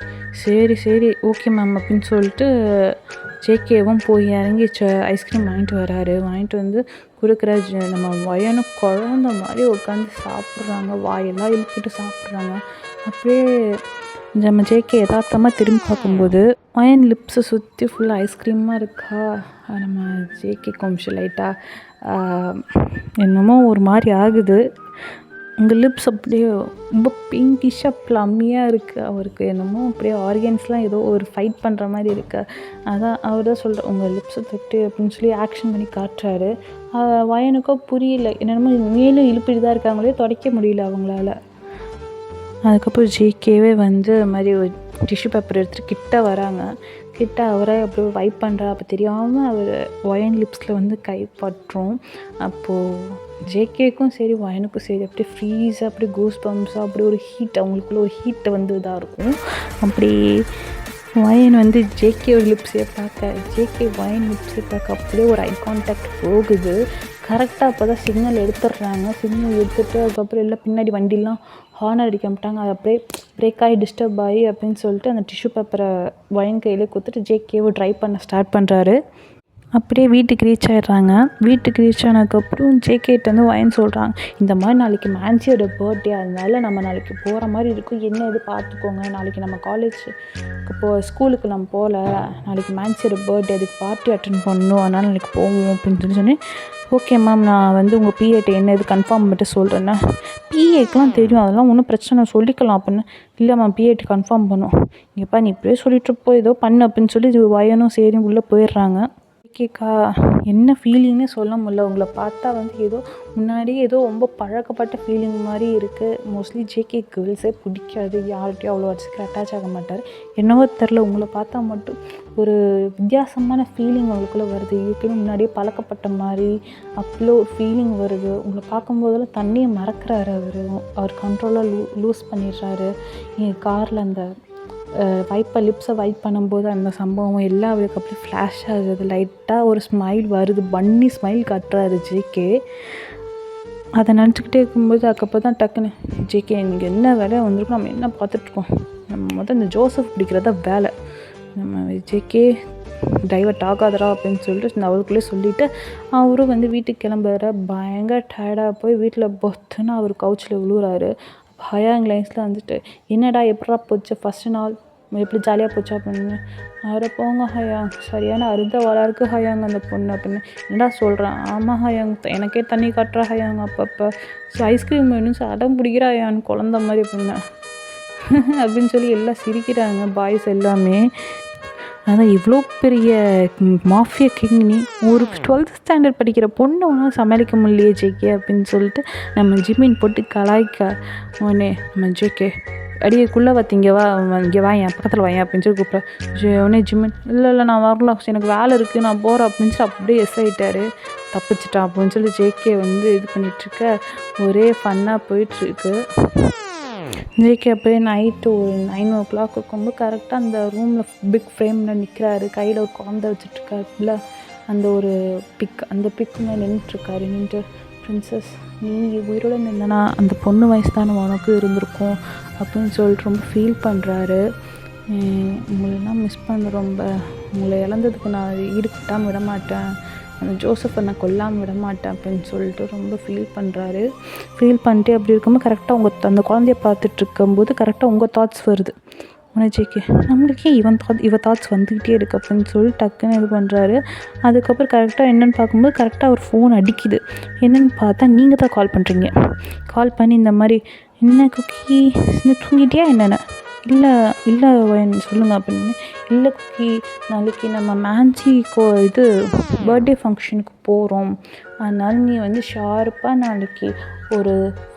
சரி ஓகே மேம் அப்படின்னு சொல்லிட்டு ஜேகேவும் போய் இறங்கி ஐஸ்கிரீம் வாங்கிட்டு வந்து கொடுக்குற. நம்ம வயனும் குழந்த மாதிரி உட்காந்து சாப்பிட்றாங்க, வாயெல்லாம் இழுப்பிட்டு சாப்பிட்றாங்க. அப்படியே நம்ம ஜேகே யதார்த்தமாக திரும்பி பார்க்கும்போது வயன் லிப்ஸை சுற்றி ஃபுல்லாக ஐஸ்கிரீமாக இருக்கா. நம்ம ஜேகே கொஞ்சம் லைட்டாக என்னமோ ஒரு மாதிரி ஆகுது. உங்கள் லிப்ஸ் அப்படியே ரொம்ப பிங்கிஷாக ப்ளம்மியாக இருக்குது. அவருக்கு என்னமோ அப்படியே ஆர்கன்ஸ்லாம் ஏதோ ஒரு ஃபைட் பண்ணுற மாதிரி இருக்குது. அதான் அவர் தான் சொல்கிறார் உங்கள் லிப்ஸை தொட்டு அப்படின்னு சொல்லி ஆக்ஷன் பண்ணி காட்டுறாரு. வயனுக்கோ புரியல, என்னென்னமோ மேலும் இழுப்பிட்டு தான் இருக்காங்களே, துடைக்க முடியல அவங்களால. அதுக்கப்புறம் ஜேகேவே வந்து அது மாதிரி ஒரு டிஷ்யூ பேப்பர் எடுத்துகிட்டு கிட்ட அவரை அப்படியே வைப் பண்ணுறா. அப்போ தெரியாமல் அவர் வயன் லிப்ஸில் வந்து கை பற்றும். அப்போது ஜேகேக்கும் சரி வயனுக்கும் சரி அப்படியே ஃப்ரீஸாக அப்படியே கூஸ் பம்ப்ஸாக அப்படியே ஒரு ஹீட், அவங்களுக்குள்ள ஒரு ஹீட்டை வந்து இதாக இருக்கும். அப்படி வயன் வந்து ஜேகே லிப்ஸே பார்க்க, ஜேகே வயன் லிப்ஸே பார்க்க அப்படியே ஒரு ஐ கான்டாக்ட் போகுது. கரெக்டாக அப்போ தான் சிக்னல் எடுத்துடுறாங்க. சிக்னல் எடுத்துகிட்டு அதுக்கப்புறம் எல்லாம் பின்னாடி வண்டிலாம் ஹார்ன் அடிக்க மாட்டாங்க. அது அப்படியே பிரேக் ஆகி டிஸ்டர்ப் ஆகி அப்படின்னு சொல்லிட்டு அந்த டிஷ்யூ பேப்பரை வயன் கையிலே கொடுத்துட்டு ஜேகேவை ட்ரை பண்ண ஸ்டார்ட் பண்ணுறாரு. அப்படியே வீட்டுக்கு ரீச் ஆகிடுறாங்க. வீட்டுக்கு ரீச் ஆனதுக்கப்புறம் ஜேகேட்ட வந்து வயன் சொல்கிறாங்க, இந்த மாதிரி நாளைக்கு மேன்சியோட பர்த்டே, அதனால நம்ம நாளைக்கு போகிற மாதிரி இருக்கும், என்ன இது பார்த்துக்கோங்க, நாளைக்கு நம்ம ஸ்கூலுக்கு நம்ம போகல, நாளைக்கு மேன்சியோட பர்த்டே, அதுக்கு பார்ட்டி அட்டென்ட் பண்ணணும், அதனால் நாளைக்கு போவோம் அப்படின்னு சொன்னேன். ஓகே மேம் நான் வந்து உங்கள் பிஏட்ட என்ன இது கன்ஃபார்ம் பண்ணிட்டு சொல்கிறேன்னா. பிஏக்கெலாம் தெரியும், அதெல்லாம் ஒன்றும் பிரச்சனை சொல்லிக்கலாம் அப்படின்னு. இல்லை மேம் பிஏட்டு கன்ஃபார்ம் பண்ணும். இங்கேப்பா நீ இப்படியே சொல்லிட்டு போ, ஏதோ பண்ணு அப்படின்னு சொல்லி வயனும் சரின்னு உள்ளே போயிடுறாங்க. கேக்கா என்ன ஃபீலிங்னே சொல்ல முடியல. உங்கள பார்த்தா வந்து ஏதோ முன்னாடியே ஏதோ ரொம்ப பழக்கப்பட்ட ஃபீலிங் மாதிரி இருக்குது. மோஸ்ட்லி ஜேகே கேர்ள்ஸே பிடிக்காது, யார்கிட்டையும் அவ்வளோ சீக்கிரம் அட்டாச் ஆக மாட்டார். என்னவோ தெரில, உங்களை பார்த்தா மட்டும் ஒரு வித்தியாசமான ஃபீலிங் உங்களுக்குள்ளே வருது. ஏற்கனவே முன்னாடியே பழக்கப்பட்ட மாதிரி அவ்வளோ ஒரு ஃபீலிங் வருது. உங்களை பார்க்கும்போதெல்லாம் தண்ணியை மறக்கிறாரு அவர் கண்ட்ரோலாக லூஸ் பண்ணிடுறாரு. என் காரில் அந்த லிப்ஸை வைப் பண்ணும்போது அந்த சம்பவம் எல்லாம் அவருக்கு அப்படியே ஃப்ளாஷ் ஆகுது. லைட்டாக ஒரு ஸ்மைல் வருது, பன்னி ஸ்மைல் காட்டுறாரு ஜேகே. அதை நினச்சிக்கிட்டே இருக்கும்போது அதுக்கப்புறம் தான் டக்குன்னு, ஜேகே இங்கே என்ன வேலையாக வந்திருக்கோம், நம்ம என்ன பார்த்துட்ருக்கோம், நம்ம இந்த ஜோசப் பிடிக்கிறதா வேலை, நம்ம ஜேகே டைவர்ட் ஆகாதரா அப்படின்னு சொல்லிட்டு அவருக்குள்ளே சொல்லிவிட்டு அவரும் வந்து வீட்டுக்கு கிளம்புற. பயங்கர டயர்டாக போய் வீட்டில் பொத்துன்னு அவர் கவுச்சில் விழுறாரு. ஹயாங் லைன்ஸில் வந்துட்டு, என்னடா எப்படா போச்சு ஃபஸ்ட்டு நாள், எப்படி ஜாலியாக போச்சா அப்படின்னு. அவரை போங்க ஹயாங், சரியான அருந்தவாளாக இருக்குது ஹயாங் அந்த பொண்ணு அப்படின்னு. என்னடா சொல்கிறேன், ஆமாம் ஹயாங் எனக்கே தண்ணி காட்டுறா ஹயாங், அப்பப்போ ஐஸ்கிரீம் வேணும்னு அடம் பிடிக்கிறா ஹயாங் குழந்த மாதிரி அப்படின்னு அப்படின்னு சொல்லி எல்லாம் சிரிக்கிறாங்க பாய்ஸ் எல்லாமே. அதான் இவ்வளோ பெரிய மாஃபியா கிங் நீ, ஒரு 12th ஸ்டாண்டர்ட் படிக்கிற பொண்ணு ஒன்றும் சமாளிக்க முடியலையே ஜேகே அப்படின்னு சொல்லிட்டு நம்ம ஜிமின் போட்டு கலாய்க்க உடனே நம்ம ஜேகே அடியக்குள்ளே பார்த்து இங்கே வா என் பக்கத்தில் வாயன் அப்படின்னு சொல்லி கூப்பிட்றேன். உடனே ஜிமின் இல்லை நான் வரல, எனக்கு வேலை இருக்குது நான் போகிறேன் அப்படின்னு சொல்லி அப்படியே எஸ் ஆகிட்டாரு, தப்பிச்சிட்டான் அப்படின்னு சொல்லி ஜேகே வந்து இது பண்ணிகிட்ருக்க. ஒரே ஃபன்னாக போயிட்டுருக்கு. ஜேகே அப்படியே நைட்டு ஒரு 9 o'clock இருக்கும்போது கரெக்டாக அந்த ரூமில் பிக் ஃப்ரேமில் நிற்கிறாரு. கையில் ஒரு குழந்தை வச்சுட்ருக்காருல, அந்த ஒரு அந்த பிக்குமே நின்றுட்டுருக்காரு. நின்று, பிரின்சஸ் நீ உயிரோடு நின்றனா அந்த பொண்ணு வயசு தானே உனக்கும் இருந்திருக்கும் அப்படின்னு சொல்லிட்டு ரொம்ப ஃபீல் பண்ணுறாரு. உங்களெல்லாம் மிஸ் பண்ண, ரொம்ப உங்களை இழந்ததுக்கு நான் ஈடுபட்டாமல் விட மாட்டேன், அந்த ஜோசப்பை நான் கொல்லாமல் விட மாட்டேன் அப்படின்னு சொல்லிட்டு ரொம்ப ஃபீல் பண்ணுறாரு. ஃபீல் பண்ணிட்டு அப்படி இருக்கும்போது கரெக்டாக அந்த குழந்தைய பார்த்துட்டு இருக்கும்போது கரெக்டாக உங்கள் தாட்ஸ் வருது. ஜேகே நம்மளுக்கே இவ தாட்ஸ் வந்துக்கிட்டே இருக்குது அப்படின்னு சொல்லி டக்குன்னு இது பண்ணுறாரு. அதுக்கப்புறம் கரெக்டாக என்னென்னு பார்க்கும்போது கரெக்டாக ஒரு ஃபோன் அடிக்குது. என்னென்னு பார்த்தா நீங்கள் தான் கால் பண்ணுறீங்க. கால் பண்ணி இந்த மாதிரி, என்ன குக்கி தூங்கிட்டியா என்னென்ன, இல்லை சொல்லுங்கள் அப்படின்னு. இல்லை குக்கி, நாளைக்கு நம்ம மேன்சி இது பர்த்டே ஃபங்க்ஷனுக்கு போகிறோம், அதனால் நீ வந்து ஷார்ப்பாக நாளைக்கு ஒரு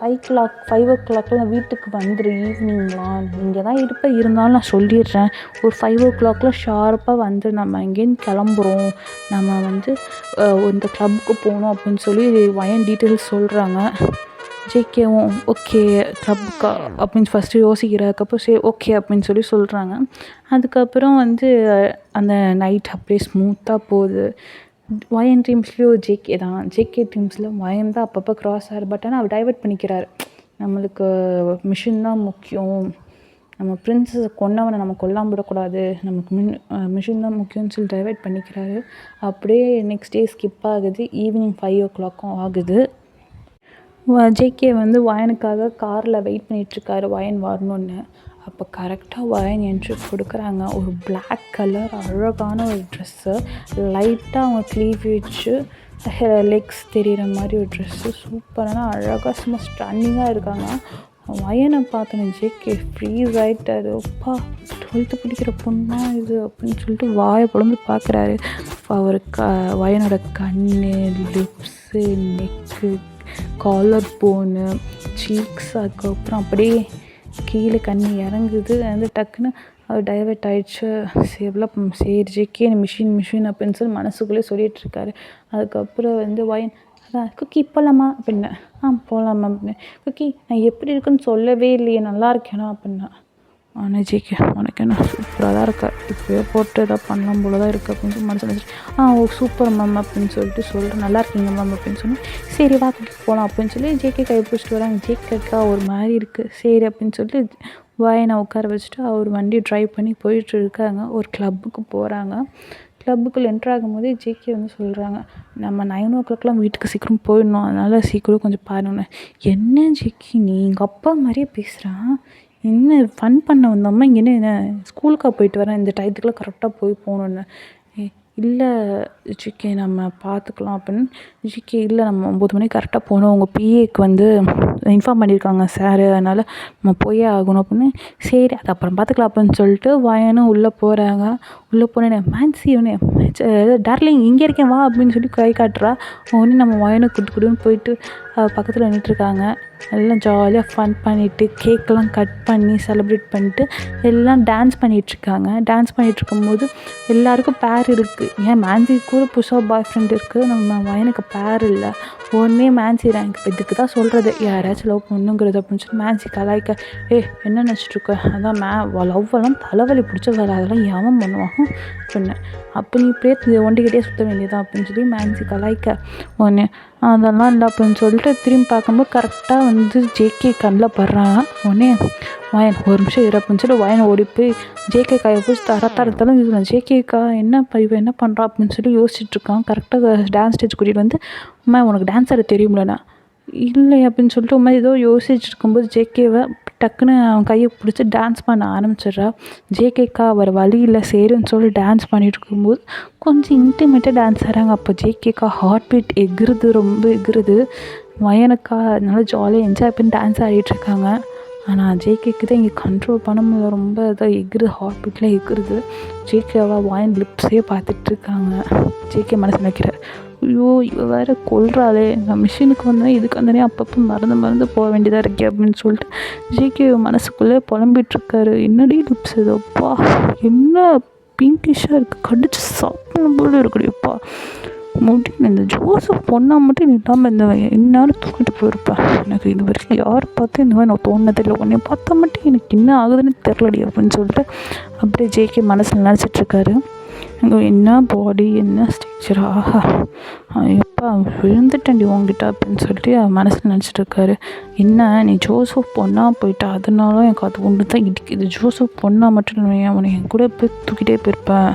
5 o'clock வீட்டுக்கு வந்துடு. ஈவினிங்லாம் இங்கே தான் இருந்தாலும் நான் சொல்லிடுறேன், ஒரு 5 o'clock ஷார்ப்பாக வந்து நம்ம இங்கேருந்து கிளம்புறோம், நம்ம வந்து இந்த கிளப்புக்கு போகணும் அப்படின்னு சொல்லி வயன் டீட்டெயில்ஸ் சொல்கிறாங்க. ஜேகேவும் ஓகே கிளப்புக்கா அப்படின்னு ஃபஸ்ட்டு யோசிக்கிற, அதுக்கப்புறம் சரி ஓகே அப்படின்னு சொல்லி சொல்கிறாங்க. அதுக்கப்புறம் வந்து அந்த நைட் அப்படியே ஸ்மூத்தாக போகுது. வயன் டீம்ஸ்லேயும் ஜேகே டீம்ஸில் வயன் தான் அப்பப்போ க்ராஸ் ஆகிற, பட் ஆனால் அவர் டைவர்ட் பண்ணிக்கிறாரு. நம்மளுக்கு மிஷின் தான் முக்கியம், நம்ம பிரின்ஸஸை கொன்னவனை நம்ம கொல்லாமல் விடக்கூடாது, நமக்கு மிஷின் தான் முக்கியம்னு சொல்லி டைவர்ட் பண்ணிக்கிறாரு. அப்படியே நெக்ஸ்ட் டே ஸ்கிப் ஆகுது. ஈவினிங் 5 o'clock ஆகுது. ஜேகே வந்து வயனுக்காக காரில் வெயிட் பண்ணிகிட்ருக்காரு, வயன் வரணுன்னு. அப்போ கரெக்டாக வயன் என்ட்ரி கொடுக்குறாங்க. ஒரு பிளாக் கலர் அழகான ஒரு ட்ரெஸ்ஸு, லைட்டாக அவங்க க்ளீவேஜு லெக்ஸ் தெரிகிற மாதிரி ஒரு ட்ரெஸ்ஸு, சூப்பரான அழகாக சும்மா ஸ்டன்னிங்காக இருக்காங்க. வயனை பார்த்தோன்னே ஜேகே ஃப்ரீஸ் ஆகிட்டாரு. அப்பா 12th படிக்கிற பொண்ணா இது அப்படின்னு சொல்லிட்டு வாயை பொழந்து பார்க்குறாரு. அவர் வயனோட கண், லிப்ஸு, நெக்கு, காலர் போனு, சீக்ஸ், அதுக்கப்புறம் அப்படியே கீழே கண்ணி இறங்குது. வந்து டக்குன்னு அவர் டைவர்ட் ஆகிடுச்சு. சரி ஜேகே மிஷின் அப்படின்னு சொல்லி மனசுக்குள்ளே சொல்லிகிட்ருக்காரு. அதுக்கப்புறம் வந்து வயன், அதான் குக்கி போகலாமா அப்படின்னா, போகலாமா அப்படின்னு. குக்கி நான் எப்படி இருக்குன்னு சொல்லவே இல்லையே, நல்லா இருக்கேனா அப்படின்னா. ஆனால் ஜேகே உனக்கு என்ன சூப்பராக தான் இருக்கா, இப்போயே போட்டு எதாவது பண்ணலாம் போல தான் இருக்குது அப்படின்னு சொல்லி மனசு நினச்சிட்டு சூப்பர் மேம் அப்படின்னு சொல்லிட்டு சொல்கிறேன், நல்லா இருக்கீங்க மேம் அப்படின்னு சொன்னேன். சரி வா குக்கி போகலாம் அப்படின்னு சொல்லி ஜேகே கை பிடிச்சிட்டு வராங்க. ஜேகேக்கா ஒரு மாதிரி இருக்குது. சரி அப்படின்னு சொல்லிட்டு வயனை உட்கார வச்சுட்டு அவர் வண்டி ட்ரைவ் பண்ணி போயிட்டு இருக்காங்க. ஒரு கிளப்புக்கு போகிறாங்க. கிளப்புக்குள்ளே என்ட்ரு ஆகும்போதே ஜேகே வந்து சொல்கிறாங்க, நம்ம 9 o'clock வீட்டுக்கு சீக்கிரம் போயிடணும், அதனால் சீக்கிரம் கொஞ்சம் பாருங்க. என்ன ஜேகே நீ எங்கள் அப்பா மாதிரியே பேசுகிறான், என்ன ஃபன் பண்ண வந்தோம்மா, இங்கே என்ன ஸ்கூலுக்காக போயிட்டு வரேன், இந்த டயத்துக்குள்ளே கரெக்டாக போகணுன்னு. இல்லை ஜிகே நம்ம பார்த்துக்கலாம் அப்படின்னு. ஜிகே இல்லை நம்ம 9 மணிக்கு கரெக்டாக போகணும், உங்கள் பிஏக்கு வந்து இன்ஃபார்ம் பண்ணியிருக்காங்க சார், அதனால் நம்ம போயே ஆகணும் அப்படின்னு. சரி அது அப்புறம் பார்த்துக்கலாம் அப்படின்னு சொல்லிட்டு வயனும் உள்ளே போகிறாங்க. உள்ளே போனேன் மேன்சி டார்லிங் இங்கே இருக்கேன் வா அப்படின்னு சொல்லி கை காட்டுறா. உடனே நம்ம வயனை குடுன்னு போயிட்டு பக்கத்தில் நின்றுட்டுருக்காங்க. எல்லாம் ஜாலியாக ஃபன் பண்ணிவிட்டு கேக்கெலாம் கட் பண்ணி செலிப்ரேட் பண்ணிட்டு எல்லாம் டான்ஸ் பண்ணிகிட்ருக்காங்க. டான்ஸ் பண்ணிகிட்ருக்கும்போது எல்லாருக்கும் பேர் இருக்குது. ஏன் மேன்சி கூட புதுசாக பாய் ஃப்ரெண்ட் இருக்குது, நம்ம வயனுக்கு பேர் இல்லை. உடனே மேன்சி ரேங்க் இதுக்கு தான் சொல்கிறது யாராச்சும் லவ் பண்ணுங்கிறது அப்படின்னு சொல்லி மேன்சி கலாய்க்க, என்ன நினச்சிட்ருக்க, அதான் லவ்வெல்லாம் தலைவலி பிடிச்ச வேலை, அதெல்லாம் எவன் பண்ணுவான் சொன்னேன். அப்போ நீ இப்படியே ஒண்டிக்கிட்டே சுற்ற வேண்டியதான் அப்படின்னு சொல்லி மேன்சி கலாய்க்க, உடனே அதெல்லாம் இல்லை அப்படின்னு சொல்லிட்டு திரும்பி பார்க்கும்போது கரெக்டாக வந்து ஜேகே கண்ணில் படுறாங்க. உடனே வயன் ஒரு நிமிஷம் இரு அப்படின்னு சொல்லி வயனை ஓடி போய் ஜேகே காயை பிடிச்சி தரத்தாலும் இது ஜேகேக்கா இவன் என்ன பண்ணுறா அப்படின்னு சொல்லி யோசிச்சுட்ருக்கான். கரெக்டாக டான்ஸ் ஸ்டேஜ் கூட்டிகிட்டு வந்து, அம்மா உனக்கு டான்ஸ் ஆட தெரியுமில்லண்ணா, இல்லை அப்படின்னு சொல்லிட்டு உண்மை ஏதோ யோசிச்சுட்டு இருக்கும்போது ஜேகேவை டக்குன்னு அவன் கையை பிடிச்சி டான்ஸ் பண்ண ஆரம்பிச்சிடுறா. ஜேகேக்கா அவர் வழியில் சரின்னு சொல்லி டான்ஸ் பண்ணிகிட்டு இருக்கும்போது கொஞ்சம் இன்டிமேட்டாக டான்ஸ் ஆடுறாங்க. அப்போ ஜேகேக்கா ஹார்ட் பீட் எகுறுது, ரொம்ப எகுறுது. வயனுக்கா அதனால ஜாலியாக என்ஜாய் பண்ணி டான்ஸ் ஆடிட்டுருக்காங்க. ஆனால் ஜேகேக்கு தான் இங்கே கண்ட்ரோல் பண்ண முடியல, ரொம்ப இதாக எகுறு, ஹார்ட் பீட்டில் எகுறுது. ஜேகேவா வாயின் லிப்ஸே பார்த்துட்ருக்காங்க. ஜேகே மனசு நினைக்கிறார், ஐயோ இவ வேறு கொல்றாளே, நான் மிஷினுக்கு வந்தேன் இதுக்கு வந்தனே அப்பப்போ மறந்து போக வேண்டியதாக இருக்கே அப்படின்னு சொல்லிட்டு ஜேகே மனசுக்குள்ளே புலம்பிகிட்ருக்காரு. என்னடி லிப்ஸ் இதுப்பா, என்ன பிங்கிஷாக இருக்குது, கடிச்சு சாப்பிடணும் போல இருக்குடியப்பா, முடியும் இந்த ஜோசப் பொண்ணா மட்டும் இல்லாமல் இந்த என்னாலும் தூக்கிட்டு போயிருப்பேன். எனக்கு இது வரைக்கும் யார் பார்த்து இந்த மாதிரி நான் தோணுனதில்லை, உடனே பார்த்தா மட்டும் எனக்கு என்ன ஆகுதுன்னு தெரிலடி அப்படின்னு சொல்லிட்டு அப்படியே ஜேகே மனசில் நினச்சிட்ருக்காரு. என்ன பாடி, என்ன ஸ்ட்ரக்சர், ஆஹா எப்பா விழுந்துட்டேன்டி உங்ககிட்ட அப்படின்னு சொல்லிட்டு மனசில் நினச்சிட்ருக்காரு. என்ன நீ ஜோசப் பொண்ணா போயிட்டா, அதனால எனக்கு அது ஒன்று தான் இடிக்குது, ஜோசப் பொண்ணா மட்டும் அவனை என் கூட போய் தூக்கிட்டே போயிருப்பேன்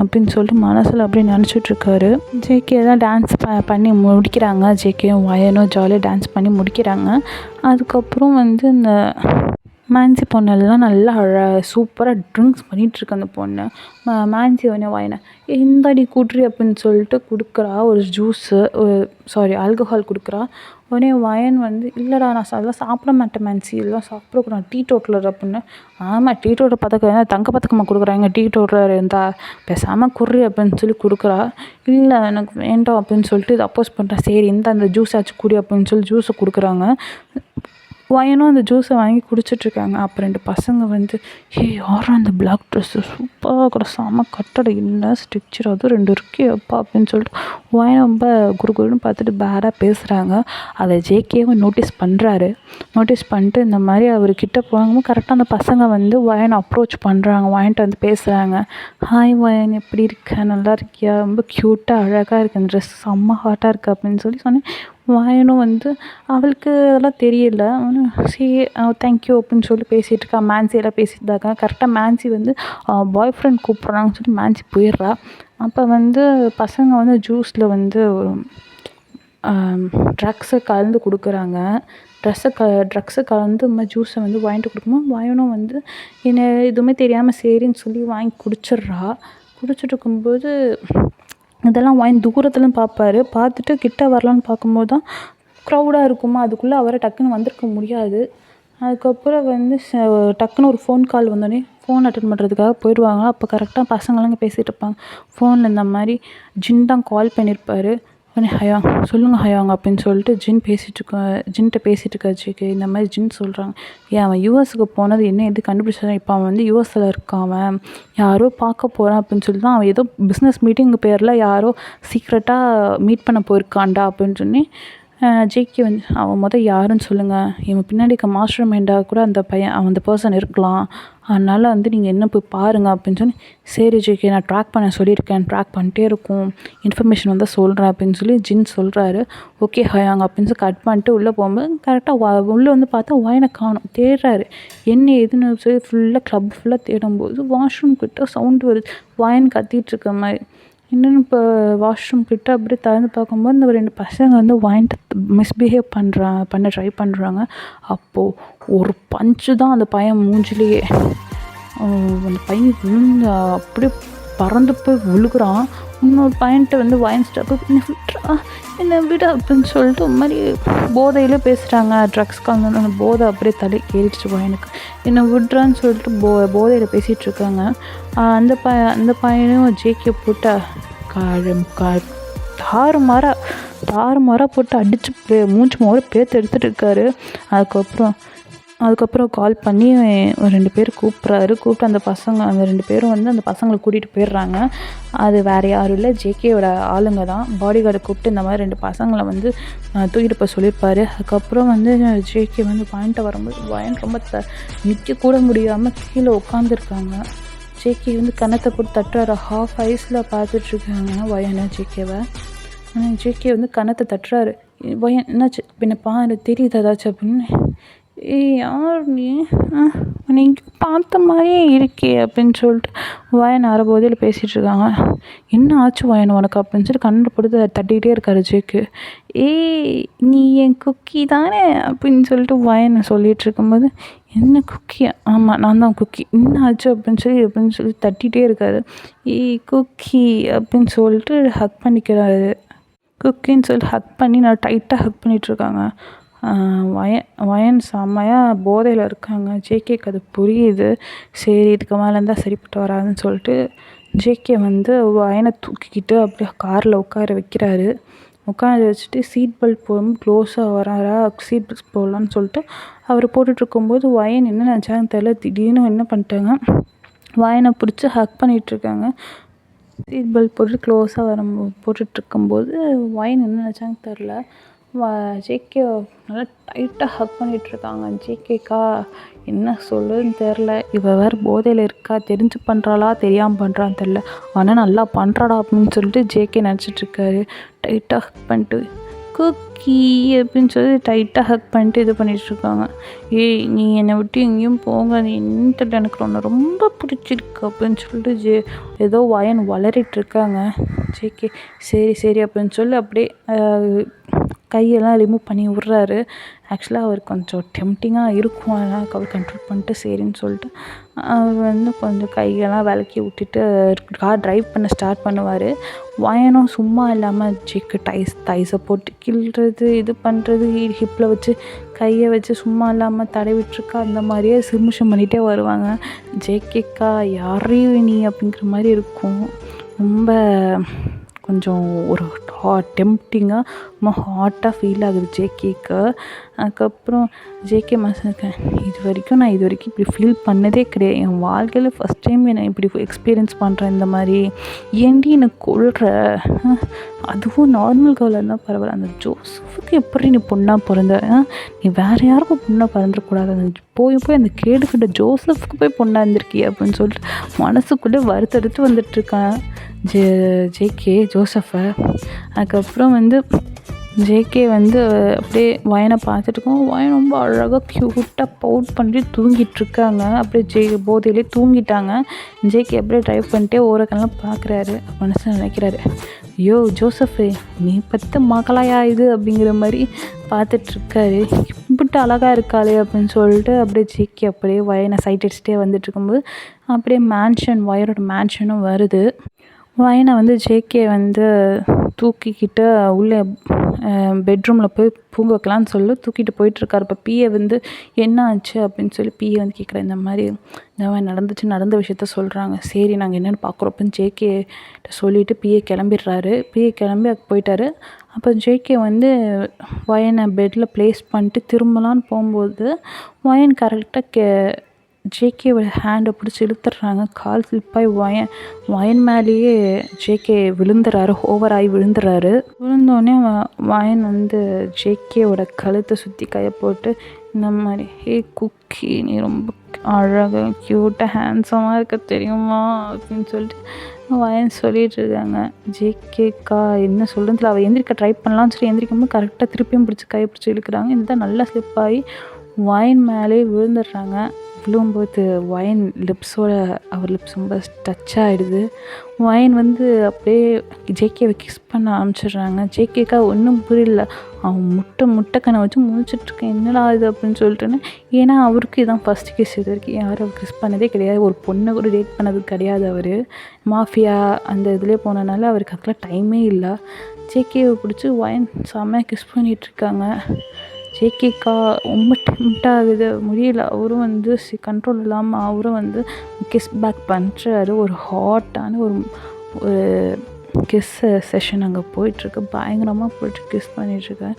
அப்படின்னு சொல்லிட்டு மனசில் அப்படியே நினச்சிட்ருக்காரு. ஜேகே தான் டான்ஸ் பண்ணி முடிக்கிறாங்க. ஜேகேயும் வயனும் ஜாலியாக டான்ஸ் பண்ணி முடிக்கிறாங்க. அதுக்கப்புறம் வந்து இந்த மேன்சி பொண்ணெல்லாம் நல்லா சூப்பராக ட்ரிங்க்ஸ் பண்ணிகிட்ருக்கு அந்த பொண்ணு. மேன்சி உடனே வயனை இந்தாடி கூட்ரி அப்படின்னு சொல்லிட்டு கொடுக்குறா ஒரு ஜூஸு, ஆல்கஹால் கொடுக்குறா. உடனே வயன் வந்து இல்லைடா நான் அதெல்லாம் சாப்பிட மாட்டேன் மேன்சி, இதெல்லாம் சாப்பிடக்கூடாது, டீ டோட்டலர் அப்படின்னு. ஆமாம் டீ டோட்டல் பதக்கம் தங்க பதக்கமாக கொடுக்குறாங்க, டீ டோட்டலர் இருந்தால் பேசாமல் குர்ரி அப்படின்னு சொல்லி கொடுக்குறா. இல்லை எனக்கு வேண்டாம் அப்படின்னு சொல்லிட்டு இதை அப்போஸ் பண்ணுறேன். சரி அந்த ஜூஸ் ஆச்சு குடி அப்படின்னு சொல்லி ஜூஸை கொடுக்குறாங்க. வயனும் அந்த ஜூஸை வாங்கி குடிச்சிட்ருக்காங்க. அப்போ 2 பசங்க வந்து யாரும் அந்த பிளாக் ட்ரெஸ்ஸு சூப்பராக கூட செம கட்டடை, என்ன ஸ்ட்ரிக்சர், அதுவும் 2 இருக்கே அப்பா அப்படின்னு சொல்லிட்டு வயனை ரொம்ப குறுன்னு பார்த்துட்டு பேடாக பேசுகிறாங்க. அதை ஜேகேவும் நோட்டீஸ் பண்ணுறாரு. நோட்டீஸ் பண்ணிட்டு இந்த மாதிரி அவர்கிட்ட போகும்போது கரெக்டாக அந்த பசங்க வந்து வயனை அப்ரோச் பண்ணுறாங்க. வயன்ட்டு வந்து பேசுகிறாங்க. ஹாய் வயன் எப்படி இருக்க, நல்லா இருக்கியா, ரொம்ப க்யூட்டாக அழகாக இருக்கு, அந்த ட்ரெஸ் செம்ம ஹாட்டாக இருக்குது அப்படின்னு சொல்லி சொன்னேன். வயனும் வந்து அவளுக்கு அதெல்லாம் தெரியல, சரி தேங்க்யூ அப்படின்னு சொல்லி பேசிகிட்டு இருக்கா. மேன்சியெல்லாம் பேசிட்டு தான் இருக்கா. கரெக்டாக மேன்சி வந்து பாய் ஃப்ரெண்ட் கூப்பிட்றாங்கன்னு சொல்லி மேன்சி போயிடுறா. அப்போ வந்து பசங்க வந்து ஜூஸில் வந்து ட்ரக்ஸை கலந்து கொடுக்குறாங்க. ட்ரக்ஸை கலந்து இந்த மாதிரி ஜூஸை வந்து வாங்கிட்டு கொடுக்கும்போது வயனும் வந்து என்ன எதுவுமே தெரியாமல் சரின்னு சொல்லி வாங்கி குடிச்சிட்றா. குடிச்சிட்டு இருக்கும்போது இதெல்லாம் வாங்கி தூரத்துலன்னு பார்ப்பாரு. பார்த்துட்டு கிட்ட வரலான்னு பார்க்கும்போது தான் க்ரௌடாக இருக்குமா, அதுக்குள்ளே அவரை டக்குன்னு வந்திருக்க முடியாது. அதுக்கப்புறம் வந்து டக்குன்னு ஒரு ஃபோன் கால் வந்தோடனே ஃபோன் அட்டன் பண்ணுறதுக்காக போயிடுவாங்க. அப்போ கரெக்டாக பசங்களாம் இங்கே பேசிகிட்டு இருப்பாங்க. ஃபோனில் இந்த மாதிரி ஜின் தான் கால் பண்ணியிருப்பார். உடனே ஹயாங் சொல்லுங்கள் ஹயாங் அப்படின்னு சொல்லிட்டு ஜின்கிட்ட பேசிகிட்டு இருக்கா ஜேகே. இந்த மாதிரி ஜின் சொல்கிறாங்க, அவன் யூஎஸ்க்கு போனது என்ன எது கண்டுபிடிச்சான், இப்போ அவன் வந்து யூஎஸில் இருக்கான், அவன் யாரோ பார்க்க போகிறான் அப்படின்னு சொல்லி தான் அவன் ஏதோ பிஸ்னஸ் மீட்டிங் பேரில் யாரோ சீக்ரெட்டாக மீட் பண்ண போயிருக்கான்டா அப்படின்னு சொல்லி ஜேகே வந்து அவன் யாருன்னு சொல்லுங்கள், இவன் பின்னாடி இருக்க மாஸ்டர் மைண்டாக கூட அந்த பர்சன் இருக்கலாம், அதனால் வந்து நீங்கள் என்ன போய் பாருங்கள் அப்படின்னு சொல்லி, சரி ஜேகே நான் ட்ராக் பண்ண சொல்லியிருக்கேன், ட்ராக் பண்ணிட்டே இருக்கும், இன்ஃபர்மேஷன் வந்தால் சொல்கிறேன் அப்படின்னு சொல்லி ஜின் சொல்கிறாரு. ஓகே ஹயாங் அப்படின்னு சொல்லி கட் பண்ணிட்டு உள்ளே போகும்போது கரெக்டாக உள்ளே வந்து பார்த்தா வயனை காணும். தேடுறாரு என்ன எதுன்னு சொல்லி ஃபுல்லாக க்ளப் ஃபுல்லாக தேடும்போது வாஷ்ரூம் கிட்ட சவுண்டு வருது, வயன் கத்திகிட்ருக்க மாதிரி. இன்னொன்று இப்போ வாஷ்ரூம் கிட்ட அப்படியே திறந்து பார்க்கும்போது இந்த 2 பசங்க வந்து வாங்கிட்டு மிஸ்பிஹேவ் பண்ண ட்ரை பண்ணுறாங்க. அப்போது ஒரு பஞ்சு தான் அந்த பையன் மூஞ்சிலேயே. அந்த பையன் விழுந்து அப்படியே பறந்து போய் விழுகிறான். இன்னொரு பாயிண்ட்டை வந்து வயன் ஸ்டாப்பு என்ன விட்றா என்ன விட அப்படின்னு சொல்லிட்டு ஒரு மாதிரி போதையிலே பேசுகிறாங்க. ட்ரக்ஸ் கலந்து அந்த போதை அப்படியே தலை ஏறிடுச்சு வயனுக்கு. என்னை விட்றான்னு சொல்லிட்டு போதையில் பேசிகிட்டு இருக்காங்க. அந்த பையனையும் ஜேகே போட்டு தாறுமாறாக போட்டு அடித்து மூஞ்சி மோர பேத்து எடுத்துகிட்டு இருக்காரு. அதுக்கப்புறம் கால் பண்ணி ஒரு 2 பேர் கூப்பிட்டு அந்த 2 பேரும் வந்து அந்த பசங்களை கூட்டிகிட்டு போயிடுறாங்க. அது வேறு யாரும் இல்லை, ஜேகேயோட ஆளுங்க தான். பாடி கார்டை கூப்பிட்டு இந்த மாதிரி 2 பசங்களை வந்து தூக்கிட்டு போய் சொல்லியிருப்பார். அதுக்கப்புறம் வந்து ஜேகே வந்து பாயிண்ட்டை வரும்போது வயன் ரொம்ப நிற்க கூட முடியாமல் கீழே உட்காந்துருக்காங்க. ஜேகே வந்து கன்னத்தை போட்டு தட்டுறாரு. ஹாஃப் ஐஸில் பார்த்துட்ருக்காங்க வயனை ஜேகேவை. ஆனால் ஜேகே வந்து கன்னத்தை தட்டுறாரு. வயன் என்னாச்சு பின்ன பாரு தெரியுது ஏதாச்சும் அப்படின்னு. யார் நீ நீங்கள் பார்த்த மாதிரியே இருக்கே அப்படின்னு சொல்லிட்டு வயன் அரைபோதையில் பேசிகிட்டு இருக்காங்க. என்ன ஆச்சு வயன் உனக்கு அப்படின்னு சொல்லி கண்ணு போட்டு தட்டிக்கிட்டே இருக்காரு ஜேக்கு. நீ என் குக்கி தானே அப்படின்னு சொல்லிட்டு வயனை சொல்லிகிட்டு இருக்கும்போது என்ன குக்கி? ஆமாம் நான் தான் குக்கி. என்ன ஆச்சு அப்படின்னு சொல்லி தட்டிகிட்டே இருக்காரு. குக்கி அப்படின்னு சொல்லிட்டு ஹக் பண்ணிக்கிறாரு. குக்கின்னு சொல்லி ஹக் பண்ணி நான் டைட்டாக ஹக் பண்ணிகிட்ருக்காங்க. வயன் செம்மையாக போதையில் இருக்காங்க. ஜேகேக்கு அது புரியுது. சரி இதுக்கு மேலே இருந்தால் சரிப்பட்டு வராதுன்னு சொல்லிட்டு ஜேகே வந்து வயனை தூக்கிக்கிட்டு அப்படியே காரில் உட்கார வைக்கிறாரு. உட்கார வச்சுட்டு சீட் பெல்ட் போகும்போது க்ளோஸாக வராரா, சீட் பெல்ட் போடலான்னு சொல்லிட்டு அவர் போட்டுட்ருக்கும்போது வயன் என்ன நினச்சாங்கன்னு தெரியல, திடீர்னு என்ன பண்ணிட்டாங்க, வயனை பிடிச்சி ஹக் பண்ணிகிட்ருக்காங்க. சீட் பெல்ட் போட்டு க்ளோஸாக போட்டுட்ருக்கும்போது வயன் என்ன நினச்சாங்க தெரில, ஜேகே நல்லா டைட்டாக ஹக் பண்ணிகிட்ருக்காங்க. ஜேகேக்கா என்ன சொல்லுதுன்னு தெரில, இவள் வேறு போதையில் இருக்கா, தெரிஞ்சு பண்ணுறாளா தெரியாமல் பண்ணுறான்னு தெரில, ஆனால் நல்லா பண்ணுறாடா அப்படின்னு சொல்லிட்டு ஜேகே நினச்சிட்ருக்காரு. டைட்டாக ஹக் பண்ணிட்டு குக்கி அப்படின்னு சொல்லி டைட்டாக ஹக் பண்ணிட்டு இது பண்ணிகிட்ருக்காங்க. நீ என்னை விட்டு எங்கேயும் போங்க, நீ என்னட்டு எனக்கு ஒன்று ரொம்ப பிடிச்சிருக்கு அப்படின்னு சொல்லிட்டு ஏதோ வயன் வளரிட்டுருக்காங்க. ஜேகே சரி அப்படின்னு சொல்லி அப்படியே கையெல்லாம் ரிமூவ் பண்ணி விட்றாரு. ஆக்சுவலாக அவர் கொஞ்சம் டெம்டிங்காக இருக்கும், அதனால் அவர் கண்ட்ரோல் பண்ணிட்டு சரின்னு சொல்லிட்டு அவர் வந்து கொஞ்சம் கையெல்லாம் விளக்கி விட்டுட்டு கார் ட்ரைவ் பண்ண ஸ்டார்ட் பண்ணுவார். வயனும் சும்மா இல்லாமல் ஜேக்கு டைஸை போட்டு கிள்றது, இது பண்ணுறது, ஹிப்பில் வச்சு கையை வச்சு சும்மா இல்லாமல் தடவிட்டுருக்கா. அந்த மாதிரியே சிமுஷம் பண்ணிகிட்டே வருவாங்க. ஜேகேக்கா யாரையும் நீ அப்படிங்கிற மாதிரி இருக்கும். ரொம்ப கொஞ்சம் ஒரு டெம்ப்டிங்காக ரொம்ப ஹாட்டாக ஃபீல் ஆகுது ஜேகேக்கு. அதுக்கப்புறம் ஜேகே மனசில் இது வரைக்கும் இப்படி ஃபீல் பண்ணதே கிடையாது. என் வாழ்க்கையில் ஃபஸ்ட் டைம் என்னை இப்படி எக்ஸ்பீரியன்ஸ் பண்ணுறேன். இந்த மாதிரி ஏன்டி எனக்கு கொள்கிற, அதுவும் நார்மல் கேர்ளாக இருந்தால் பரவாயில்ல, அந்த ஜோசஃபுக்கு எப்படி நீ பொண்ணாக பிறந்த, நீ வேறு யாருக்கும் பொண்ணாக பிறந்துடக்கூடாது, அந்த போய் அந்த கேடுக்கிட்ட ஜோசஃப்க்கு போய் பொண்ணாக இருந்திருக்கிய அப்படின்னு சொல்லிட்டு மனசுக்குள்ளே வறுத்தெடுத்து வந்துட்டுருக்கான் ஜேகே ஜோசஃபை. அதுக்கப்புறம் வந்து ஜேகே வந்து அப்படியே வயனை பார்த்துட்டுருக்கோம். வயன் ரொம்ப அழகாக க்யூட்டாக பவுட் பண்ணி தூங்கிட்டுருக்காங்க. அப்படியே போதையிலே தூங்கிட்டாங்க. ஜேகே அப்படியே ட்ரைவ் பண்ணிட்டே ஓரக்கெல்லாம் பார்க்குறாரு. மனசில் நினைக்கிறாரு, ஐயோ ஜோசஃபு நீ பத்த மகளாயா இது அப்படிங்கிற மாதிரி பார்த்துட்ருக்காரு. இப்படி அழகாக இருக்காளே அப்படின்னு சொல்லிட்டு அப்படியே ஜேகே அப்படியே வயனை சைட் அடிச்சுட்டே வந்துட்டு இருக்கும்போது அப்படியே வயரோட மேன்ஷனும் வருது. வயனை வந்து ஜேகே வந்து தூக்கிக்கிட்டு உள்ளே பெட்ரூமில் போய் தூங்க வைக்கலான்னு சொல்லி தூக்கிட்டு போயிட்டுருக்காரு. இப்போ பிஏ வந்து என்ன ஆச்சு அப்படின்னு சொல்லி பிஏ வந்து கேட்குறேன். இந்த மாதிரி நடந்த விஷயத்த சொல்கிறாங்க. சரி நாங்கள் என்னென்னு பார்க்குறோம் அப்படின்னு ஜேகே சொல்லிவிட்டு பிஏ கிளம்பிடுறாரு. பிஏ கிளம்பி போயிட்டாரு. அப்போ ஜேகே வந்து வயனை பெட்டில் ப்ளேஸ் பண்ணிட்டு திரும்பலான்னு போகும்போது வயன் கரெக்டாக ஜேகேவோட ஹேண்டை பிடிச்சி இழுத்துடுறாங்க. கால் ஸ்லிப்பாகி வயன் மேலேயே ஜேகே விழுந்துறாரு. ஓவராகி விழுந்துறாரு. விழுந்தோடனே வயன் வந்து ஜேகேவோட கழுத்தை சுற்றி கையை போட்டு இந்த மாதிரி, குக்கி நீ ரொம்ப அழகாக க்யூட்டாக ஹேண்ட்ஸமாக இருக்க தெரியுமா அப்படின்னு சொல்லிட்டு வயன் சொல்லிகிட்டு இருக்காங்க. ஜேகேக்கா என்ன சொல்கிறதுல அவள் எந்திரிக்க ட்ரை பண்ணலான்னு சொல்லி எந்திரிக்கும்போது கரெக்டாக திருப்பியும் பிடிச்சி கையை பிடிச்சி இழுக்கிறாங்க. இதுதான் நல்லா ஸ்லிப்பாகி வயன் மேலே விழுந்துடுறாங்க. விழும்போது ஒயின் லிப்ஸோட அவர் லிப்ஸ் ரொம்ப டச் ஆகிடுது. ஒயின் வந்து அப்படியே ஜேகேவை கிஸ் பண்ண ஆரம்பிச்சிடுறாங்க. ஜேகேக்கா ஒன்றும் புரியல. அவன் முட்டைக்கண்ணை வச்சு முழிச்சிட்ருக்கேன், என்னடா இது அப்படின்னு சொல்லிட்டுன்னு. ஏன்னா அவருக்கு இதான் ஃபஸ்ட்டு கிஸ். இது வரைக்கும் யாரும் அவர் கிஸ் பண்ணதே கிடையாது. ஒரு பொண்ணை கூட டேட் பண்ணது கிடையாது. அவர் மாஃபியா அந்த இதுலேயே போனதுனால அவருக்கு அதுக்கெலாம் டைமே இல்லை. ஜேகேவை பிடிச்சி ஒயின் செம்மையாக கிஸ் பண்ணிகிட்ருக்காங்க. ஜேகேக்கா ரொம்ப டெம்ப்ட் ஆகுது, முடியல. அவரும் வந்து கண்ட்ரோல் இல்லாமல் அவரும் வந்து கிஸ் பேக் பண்ணுறாரு. ஒரு ஹாட்டான ஒரு கிஸ் செஷன் அங்கே போயிட்டுருக்கு. பயங்கரமாக போய்ட்டு கிஸ் பண்ணிகிட்ருக்கேன்.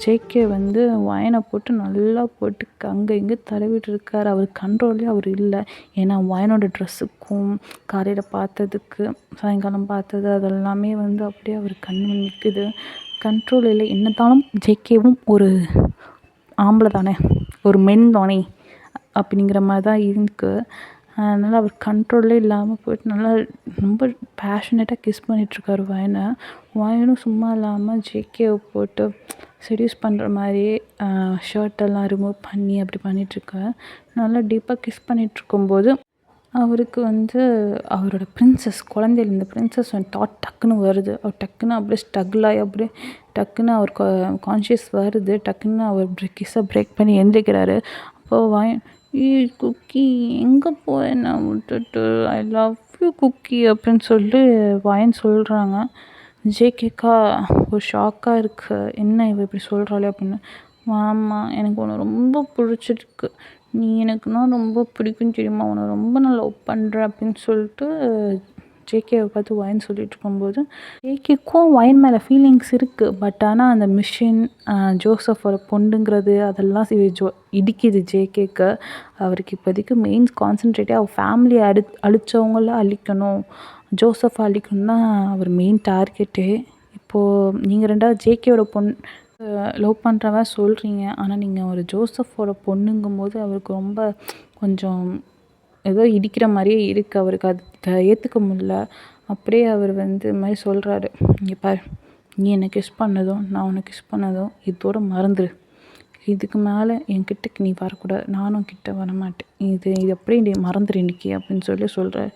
ஜேகே வந்து ஒயினை போட்டு நல்லா போட்டு அங்கே இங்கே தடவிட்டு இருக்கார். அவர் கண்ட்ரோலே அவர் இல்லை. ஏன்னா ஒயினோட ட்ரெஸ்ஸுக்கும் காலையில் பார்த்ததுக்கு சாயங்காலம் பார்த்தது அதெல்லாமே வந்து அப்படியே அவர் கண் நிற்குது. கண்ட்ரோல் இல்லை. என்னத்தாலும் ஜேகேவும் ஒரு ஆம்பளை தானே, ஒரு மென் தானே அப்படிங்கிற மாதிரி தான் இருக்குது. அதனால் அவர் கண்ட்ரோலே இல்லாமல் போய்ட்டு நல்லா ரொம்ப பேஷனேட்டாக கிஸ் பண்ணிகிட்ருக்காரு ஒயினை. ஒயினும் சும்மா இல்லாமல் ஜேகேவை போட்டு செடியூஸ் பண்ணுற மாதிரியே ஷர்ட்டெல்லாம் ரிமூவ் பண்ணி அப்படி பண்ணிகிட்ருக்காரு. நல்லா டீப்பாக கிஸ் பண்ணிகிட்ருக்கும்போது அவருக்கு வந்து அவரோட பிரின்சஸ் குழந்தையில இந்த பிரின்சஸ் தாட் டக்குன்னு வருது. அவர் டக்குன்னு அப்படியே ஸ்ட்ரகிள் ஆகி அப்படியே டக்குன்னு அவர் கான்ஷியஸ் வருது. டக்குன்னு அவர் கிஸ்ஸை பிரேக் பண்ணி எழுந்திரிக்கிறாரு. அப்போது ஒயின், குக்கி எங்கே போய் நான் விட்டுட்டு, ஐ லவ் யூ குக்கி அப்படின்னு சொல்லி ஒயின் சொல்கிறாங்க. ஜேகேக்கா ஒரு ஷாக்காக இருக்குது, என்ன இவ இப்படி சொல்கிறாளே அப்படின்னு. மாமா எனக்கு உன்னை ரொம்ப பிடிச்சிருக்கு, நீ எனக்குன்னா ரொம்ப பிடிக்கும் தெரியுமா, உன்னை ரொம்ப நான் லவ் பண்ணுறேன் அப்படின்னு சொல்லிட்டு ஜேகேவை பார்த்து ஒயின் சொல்லிட்டு இருக்கும்போது ஜேகேக்கும் ஒயின் மேலே ஃபீலிங்ஸ் இருக்குது. பட் ஆனால் அந்த மிஷின் ஜோசஃபோட பொண்ணுங்கிறது அதெல்லாம் இடிக்குது ஜேகேக்கு. அவருக்கு இப்போதைக்கு மெயின் கான்சன்ட்ரேட்டே அவர் ஃபேமிலியை அழித்தவங்கள அழிக்கணும், ஜோசஃபை அழிக்கணும் தான் அவர் மெயின் டார்கெட்டே. இப்போது நீங்கள் ரெண்டாவது ஜேகேவோட லவ் பண்ணுறவன் சொல்கிறீங்க, ஆனால் நீங்கள் ஒரு ஜோசஃபோட பொண்ணுங்கும்போது அவருக்கு ரொம்ப கொஞ்சம் ஏதோ இடிக்கிற மாதிரியே இருக்குது. அவருக்கு அதை ஏற்றுக்க முடியல. அப்படியே அவர் வந்து இது மாதிரி சொல்கிறாரு, இங்கே பாரு, நீ என்னை கிஸ் பண்ணதும் நான் உன்னை கிஸ் பண்ணதும் இதோட மறந்துடு, இதுக்கு மேலே என்கிட்டக்கு நீ வரக்கூடாது, நானும் கிட்ட வரமாட்டேன், இது அப்படியே நீ மறந்துடு இன்றைக்கி அப்படின்னு சொல்கிறாரு.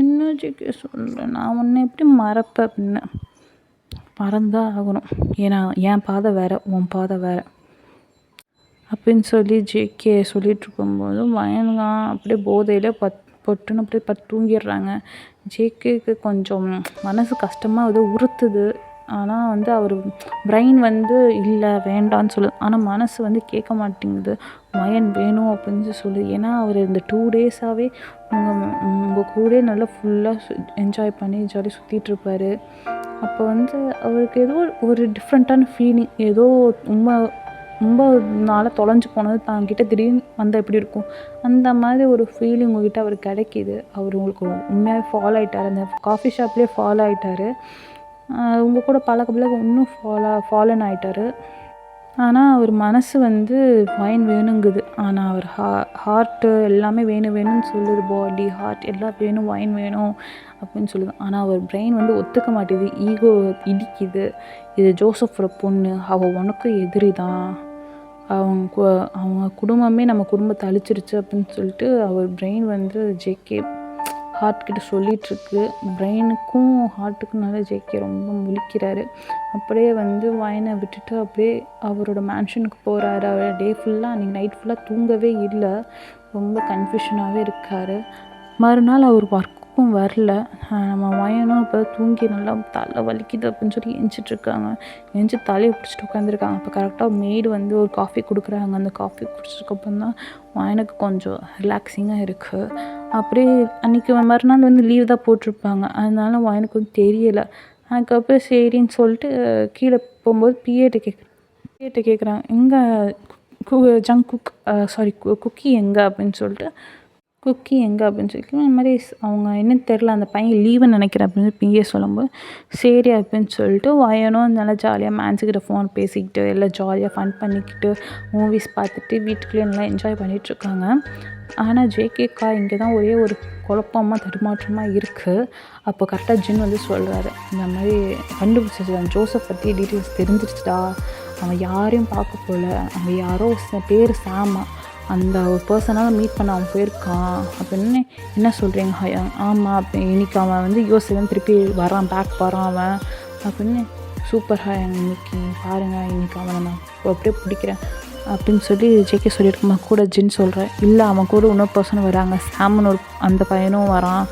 என்ன ஜேகே சொல்கிறேன், நான் உன்னை எப்படி மறப்பேன் அப்படின்னு. மறந்தான் ஆகணும், ஏன்னா என் பாதை வேறு உன் பாதை வேறு அப்படின்னு சொல்லி ஜேகே சொல்லிகிட்ருக்கும்போது வயன்லாம் அப்படியே போதையில் பொட்டுன்னு அப்படியே தூங்கிடுறாங்க. ஜேகேக்கு கொஞ்சம் மனசு கஷ்டமாக ஏதோ உறுத்துது. ஆனால் வந்து அவர் பிரெயின் வந்து இல்லை வேண்டான்னு சொல்லுது, ஆனால் மனசு வந்து கேட்க மாட்டேங்குது, வயன் வேணும் அப்படின்னு சொல்லுது. ஏன்னா அவர் இந்த 2 டேஸாகவே உங்கள் கூட நல்லா ஃபுல்லாக என்ஜாய் பண்ணி ஜாலியாக சுற்றிட்டுருப்பார். அப்போ வந்து அவருக்கு ஏதோ ஒரு டிஃப்ரெண்ட்டான ஃபீலிங், ஏதோ ரொம்ப நாளாக தொலைஞ்சு போனது தாங்கிட்ட திடீர்னு வந்தால் எப்படி இருக்கும், அந்த மாதிரி ஒரு ஃபீலிங் உங்ககிட்ட அவருக்கு கிடைக்கிது. அவர் உங்களுக்கு உண்மையாகவே ஃபாலோ ஆகிட்டார், அந்த காஃபி ஷாப்லேயே ஃபாலோ ஆகிட்டார். உங்கள் கூட பழக்க இன்னும் ஃபாலோன் ஆகிட்டார். ஆனால் அவர் மனசு வந்து வைன் வேணுங்குது, ஆனால் அவர் ஹார்ட்டு எல்லாமே வேணும்னு சொல்லுது, பாடி ஹார்ட் எல்லாம் வேணும், வைன் வேணும் அப்படின்னு சொல்லுது. ஆனால் அவர் பிரெயின் வந்து ஒத்துக்க மாட்டேது, ஈகோ இடிக்குது. இது ஜோசஃபோட பொண்ணு, அவள் உனக்கு எதிரி தான், அவங்க குடும்பமே நம்ம குடும்பத்தை அழிச்சிருச்சு அப்படின்னு சொல்லிட்டு அவர் பிரெயின் வந்து ஜேகே ஹார்ட்கிட்ட சொல்லிகிட்ருக்கு. பிரெயினுக்கும் ஹார்ட்டுக்கும் நல்லா ஜேகே ரொம்ப முழிக்கிறாரு. அப்படியே வந்து வயனை விட்டுட்டு அப்படியே அவரோட மேன்ஷனுக்கு போகிறாரு. அவர் டே ஃபுல்லாக அன்றைக்கி நைட் ஃபுல்லாக தூங்கவே இல்லை, ரொம்ப கன்ஃபியூஷனாகவே இருக்கார். மறுநாள் அவர் ஒர்க்குக்கும் வரல. நம்ம வயனும் இப்போ தூங்கி நல்லா தலை வலிக்குது அப்படின்னு சொல்லி எஞ்சிட்ருக்காங்க. எஞ்சி தலையை பிடிச்சிட்டு உட்காந்துருக்காங்க. அப்போ கரெக்டாக மெய்டு வந்து ஒரு காஃபி கொடுக்குறாங்க. அந்த காஃபி குடிச்சதுக்கப்புறம் தான் வயனுக்கு கொஞ்சம் ரிலாக்ஸிங்காக இருக்குது. அப்படியே அன்றைக்கி மறுநாள் வந்து லீவ் தான் போட்டிருப்பாங்க, அதனால வயனுக்கு வந்து தெரியலை. அதுக்கப்புறம் சரின்னு சொல்லிட்டு கீழே போகும்போது பிஏட்ட கேட்குறாங்க, எங்கே குக்கி எங்கே அப்படின்னு சொல்லிட்டு, குக்கி எங்கே அப்படின்னு சொல்லி இந்த மாதிரி அவங்க என்னன்னு தெரில, அந்த பையன் லீவுன்னு நினைக்கிறேன் அப்படின்னு பிஏ சொல்லும்போது சரி அப்படின்னு சொல்லிட்டு வயனும் நல்லா ஜாலியாக மேன்ஸுக்கிட்ட ஃபோன் பேசிக்கிட்டு எல்லாம் ஜாலியாக ஃபன் பண்ணிக்கிட்டு மூவிஸ் பார்த்துட்டு வீட்டுக்குள்ளேயே நல்லா என்ஜாய் பண்ணிகிட்ருக்காங்க. ஆனால் ஜேகேக்கா இங்கே தான் ஒரே ஒரு குழப்பமாக தடுமாற்றமாக இருக்குது. அப்போ கரெக்டாக ஜின் வந்து சொல்கிறாரு, இந்த மாதிரி கண்டுபிடிச்சிருக்கான், ஜோசப் பற்றி டீட்டெயில்ஸ் தெரிஞ்சிருச்சுடா, அவன் யாரையும் பார்க்க போகல, அவன் யாரோ பேர் சாமா, அந்த ஒரு பர்சனாக மீட் பண்ண அவன் போயிருக்கான் அப்படின்னு. என்ன சொல்கிறீங்க ஹயாங்? ஆமாம், அப்போ இன்றைக்கி அவன் வந்து யோசிச்சு திருப்பி வரான், பேக் வரான் அவன் அப்படின்னு. சூப்பர் ஹயாங், இன்றைக்கி பாருங்கள், இன்றைக்கி அவனை நான் அப்படியே பிடிக்கிறேன் அப்படின்னு சொல்லி ஜேகே சொல்லியிருக்கோம். கூட ஜின் சொல்கிறேன். இல்லை, அவன் கூட இன்னொரு பர்சன் வராங்க, சாம்னு ஒரு அந்த பையனும் வரான்.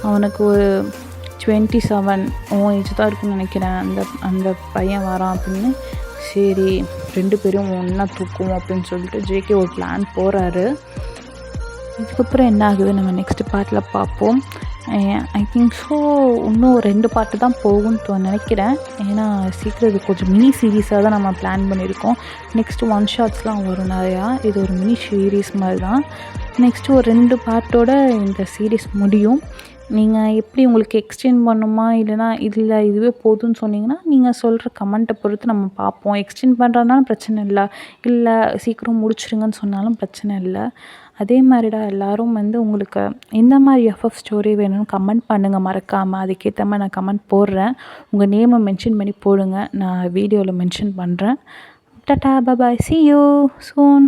அவனுக்கு ஒரு 27 ஏஜ் தான் இருக்குன்னு நினைக்கிறேன். அந்த பையன் வரான் அப்படின்னு. சரி, 2 பேரும் ஒன்றா தூக்குவோம் அப்படின்னு சொல்லிட்டு ஜேகே ஒரு பிளான் போகிறாரு. இதுக்கப்புறம் என்ன ஆகுது நம்ம நெக்ஸ்ட் பார்ட்டில் பார்ப்போம். ஐ திங்க் ஸோ இன்னும் 2 பார்ட்டு தான் போகும்னு நினைக்கிறேன். ஏன்னா சீக்கிரம் இது கொஞ்சம் மினி சீரீஸாக தான் நம்ம பிளான் பண்ணியிருக்கோம். நெக்ஸ்ட்டு 1 ஷாட்ஸ்லாம் வரும் நிறையா. இது ஒரு மினி சீரீஸ் மாதிரி தான். நெக்ஸ்ட்டு ஒரு 2 பார்ட்டோட இந்த சீரீஸ் முடியும். நீங்கள் எப்படி உங்களுக்கு எக்ஸ்டெண்ட் பண்ணுமா இல்லைனா இதில் இதுவே போதும்னு சொன்னீங்கன்னா நீங்கள் சொல்கிற கமெண்ட்டை பொறுத்து நம்ம பார்ப்போம். எக்ஸ்டெண்ட் பண்ணுறதுனாலும் பிரச்சனை இல்லை சீக்கிரம் முடிச்சிருங்கன்னு சொன்னாலும் பிரச்சனை இல்லை. அதே மாதிரிடா எல்லோரும் வந்து உங்களுக்கு எந்த மாதிரி எஃப்எஃப் ஸ்டோரி வேணும்னு கமெண்ட் பண்ணுங்கள் மறக்காமல். அதுக்கேற்ற மாதிரி நான் கமெண்ட் போடுறேன். உங்கள் நேமை மென்ஷன் பண்ணி போடுங்க, நான் வீடியோவில் மென்ஷன் பண்ணுறேன். டாடா, பாய், see you soon.